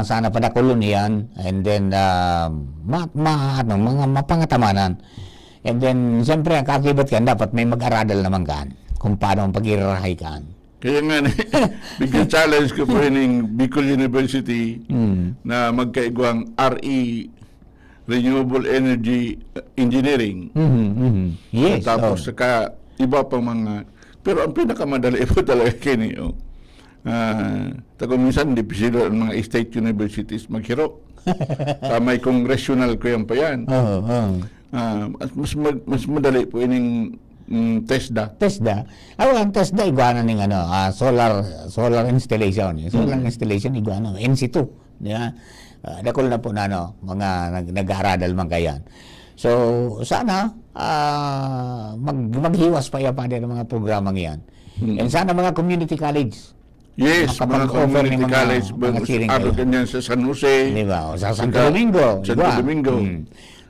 Sana padakulon yan. And then, mga mapangatamanan. And then, siyempre, ang kakibat kan, dapat may mag-aradal naman kan kung paano ang pag-irarahay kan. Kaya nga, bigyan challenge ko po yung Bicol University na magkaigwang RE, Renewable Energy Engineering. Yes. Tapos, saka iba pang mga, pero ang pinakamadali po talaga kini, minsan, di sila ang mga state universities maghiro. Sa may congressional ko yan pa yan. Mas madali po ining TESDA. Ang TESDA iguana ning solar installation. Solar installation iguana NC2, di ba? Dakol na po na mga nag-aaradal man kayan. So sana maghiwas pa ya pa din mga programang yan. And sana mga community college. Yes, mga community college, ganyan sa San Jose, di ba? O sa Santo Domingo,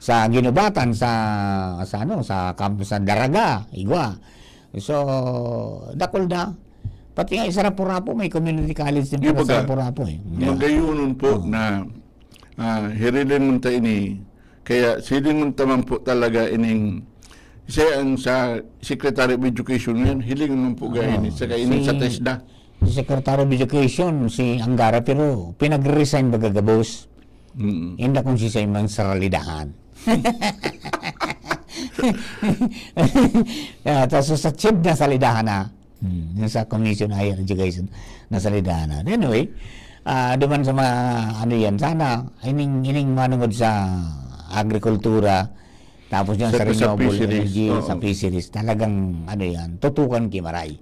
sa Ginubatan, sa campus sa Daraga, igwa. So, dakol na. Pati nga sa Rapu-Rapu, may community college din para sa Rapu-Rapu. Magayunon po na hirilin mo tayo ini, kaya silin mo tamang po talaga ining siya ang sa Secretary of Education yan, hiling mo po gaya ini, saka ini sa TESDA. Si Secretary of Education, si Angara, pero pinag-resign bagagabos. Hindi kung si Simon Saralidahan. Tapos sa chief na salidahan na, sa Commission Higher Education na salidahan na. Anyway, duman sa mga yan, sana ining manungod sa agrikultura, tapos yan sa renewable energy, sa fisheries, talagang yan, tutukan kimaray.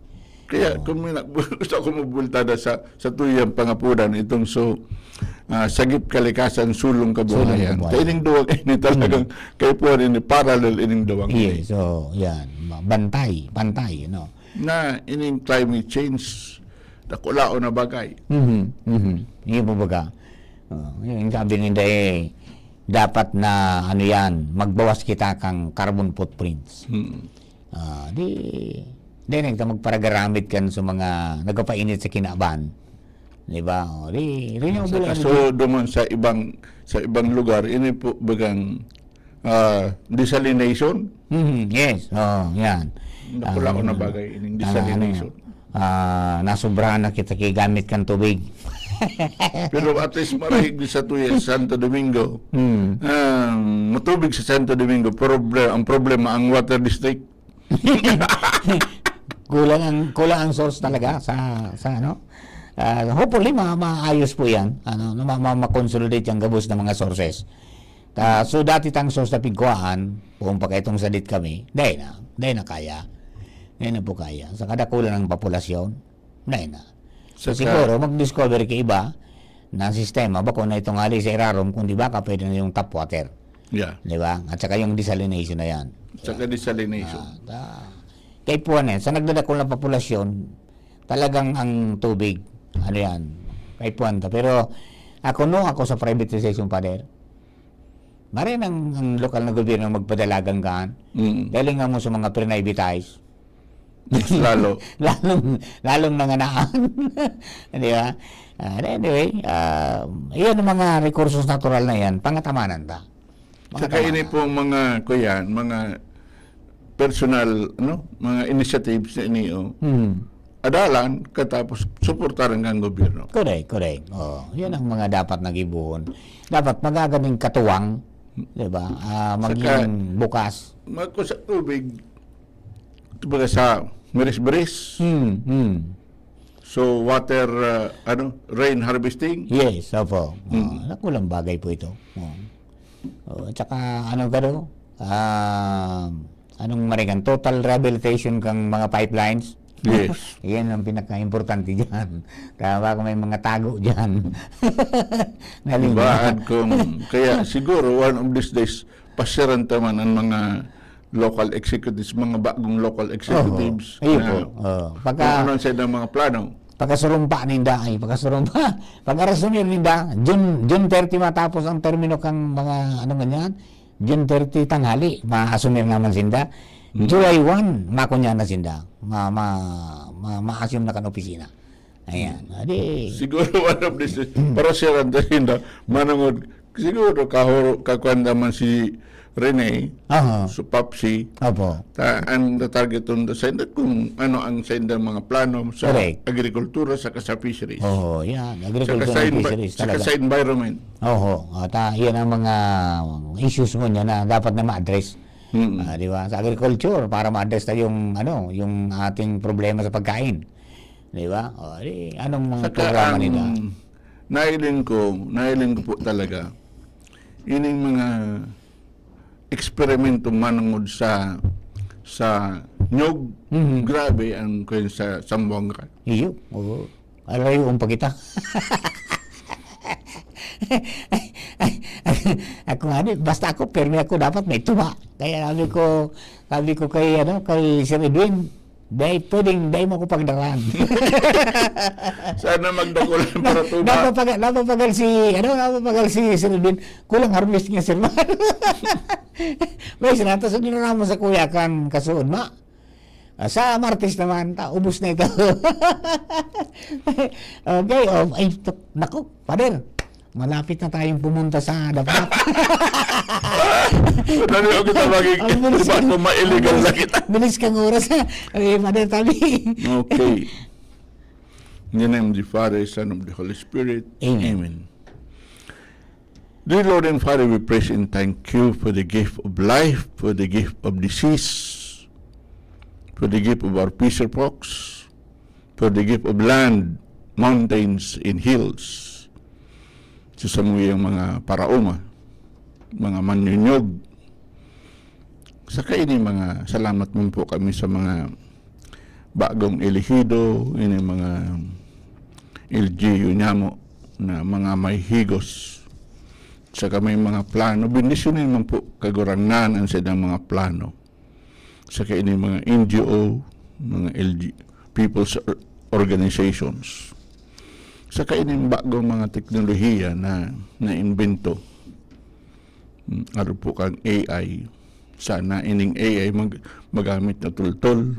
Kaya kung gusto ko magbultada sa tuyang pangapunan itong sagip kalikasan sulong kabuhayan. Kaya ining duwag ini talagang kay po ini parallel ining duwag. Yes, so yan, pantay, na ining climate change nakulao na bagay. Hindi po baga. Yung sabi nila dapat na magbawas kita kang carbon footprints. Di magparagaramit kan sa mga nagpapainit sa kinaban. Di ba? Renewable energy. So, duman sa ibang lugar, ini po bagang desalination? Yes. Yan. Nakula ko na bagay, ining desalination. Nasubrahan na kita gamit kan tubig. Pero at least marahig di sa tuya sa Santo Domingo. Matubig sa Santo Domingo, ang problema ang water district. Kulang ang source talaga sa hopefully maayos po yan, ma-consolidate yung gabos ng mga sources. So dati tang source na pigkuhaan kung pagkaitong salit kami, dahil na kaya po kaya sa kada kulang ng populasyon, dahil na. So siguro mag-discover kay iba na sistema bako na itong ali sa irarom, kung di ba ka pwede na yung tap water, di ba? At saka yung desalination na yan, saka desalination. Kay po sa nagdadakol na populasyon, talagang ang tubig, kay puwanta. Pero ako sa privatization pa rin. Marin ang lokal na gobyerno magpadalagang kaan. Dahil nga mo sa mga privatize. lalong nanganaan. Di ba? Anyway, iyan ang mga resources natural na yan, pangatamanan ta. Saka ini po mga personal mga initiatives na iniyo adalan katapos suportaran ng gobyerno. Correct. Yan ang mga dapat nagibuhon. Dapat magagaming katuwang, di ba? Maging bukas. Magko sa tubig tubaga sa miris-biris. So water rain harvesting. Yes, opo. Nakulang bagay po ito. At saka anong marigan, total rehabilitation kang mga pipelines. Yes. Yan ang pinaka-importante dyan. Kaya may mga tago dyan. Kaya siguro one of these days pasyaran taman ang mga local executives, mga bagong local executives. Ayun na po. Pagka, ano sa mga plano. pagkasurumpa ninda ay pagkasurumpa. Pagkarasumir ninda, June 30 matapos ang termino kang mga ano ganyan. June 30 tanghali, maasumir naman sinda. July 1, makunya na sinda. Ma-assume na kan opisina. Ayan. Adi. Siguro one of this, para siya rin na manangod, siguro kakuanda man si Rene, so Papsi, ang target on the send kung ano ang send mga plano sa agrikultura sa fisheries. Yan. Agricultura and fisheries talaga. Sa environment. Yan ang mga issues mo niya na dapat na ma-address. Di ba? Sa agriculture, para ma-address na yung ating problema sa pagkain. Di ba? Anong mga programa nila? Nailin ko po talaga, ining mga eksperimento manungod sa nyog, grabe ang kung sa Sambuanga. Iyo, alayo ang pagkita. Ako nga basta ako, permi ako dapat may tuba. Kaya sabi ko kay Sir Edwin, dahil mo ko pagdaran. Sana magdakulan para tuba. Napapagal si Sir Edwin, kulang harvest niya Sir Man. May sinata, so dinarama sa kuya kan kasuod ma. Sa Martes naman, ubus na ito. Okay, naku, Pader, malapit na tayong pumunta sa dapat. Dali ako kita magiging ma-illegal na kita. Bilis kang oras ha. Pader, tabi. Okay. In the name of the Father, Son, of the Holy Spirit. Amen. Dear Lord and Father, we praise and thank you for the gift of life, for the gift of disease, for the gift of our fisher folks, for the gift of land, mountains, and hills. Susamuhi ang mga paraoma, mga manyunyog. Saka ini mga salamat mo po kami sa mga bagong elehido, ini mga LGU nyamo na mga may higos. Saka may mga plano. Bendisyonin man po kagurangnan ang silang mga plano. Saka ini mga NGO, mga people's organizations. Saka ini bagong mga teknolohiya na invento. Araw po kang AI. Sana ining AI magamit na tultol.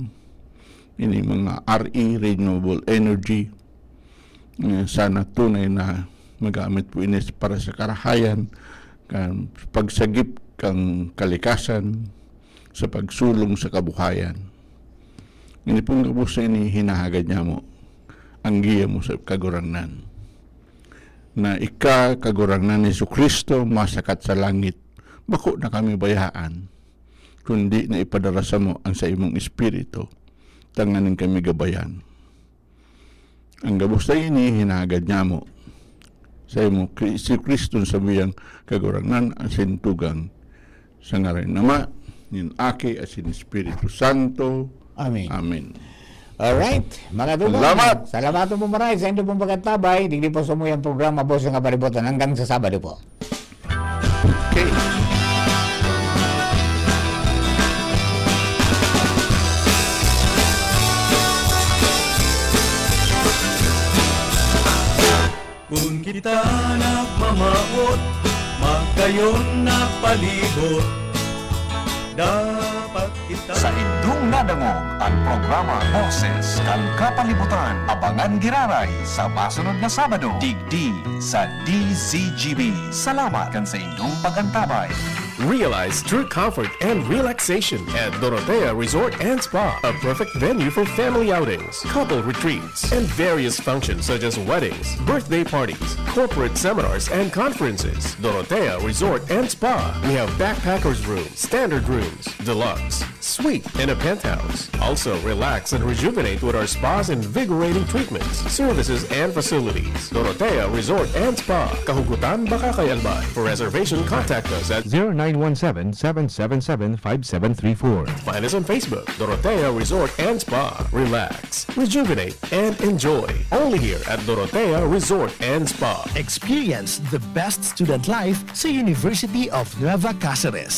Ini mga RE, renewable energy. Sana tunay na magamit po ini para sa karahayan, pagsagip kang kalikasan, sa pagsulong sa kabuhayan. Ini pong kabusa ini hinahagad niya mo, ang giya mo sa kagurangnan. Na kagurangnan ni Jesucristo, masakat sa langit, bako na kami bayaan, kundi na ipadarasa mo ang sa imong espiritu, tanganin kami gabayan. Ang gabusta ini hinahagad niya mo, sa imong si Kristo sabiyang kagurangnan ang sintugang sa ngaran nama nin Aki at sin Espiritu Santo. Amen. Amen. Alright, mga dugang. Salamat po maray sa inyo pong pagkatabay. Digdi po sumuyang programa po sa Kapalibutan hanggang sa Sabado po. Okay. Kung kita nagmamaot, magkayon na palibot, dapat kita... Sa indung nadangog ang programa Boses kan Kapalibutan. Abangan giraray sa masunod na Sabado. Digdi sa DZGB. Salamat kan sa indung pagantabay. Realize true comfort and relaxation at Dorotea Resort and Spa, a perfect venue for family outings, couple retreats, and various functions such as weddings, birthday parties, corporate seminars, and conferences. Dorotea Resort and Spa. We have backpackers rooms, standard rooms, deluxe, suite, and a penthouse. Also, relax and rejuvenate with our spas and invigorating treatments, services, and facilities. Dorotea Resort and Spa, Kahugutan, Bakakay, Albay. For reservation, contact us at 0917-777-5734. Find us on Facebook, Dorotea Resort and Spa. Relax, rejuvenate, and enjoy. Only here at Dorotea Resort and Spa. Experience the best student life sa University of Nueva Cáceres.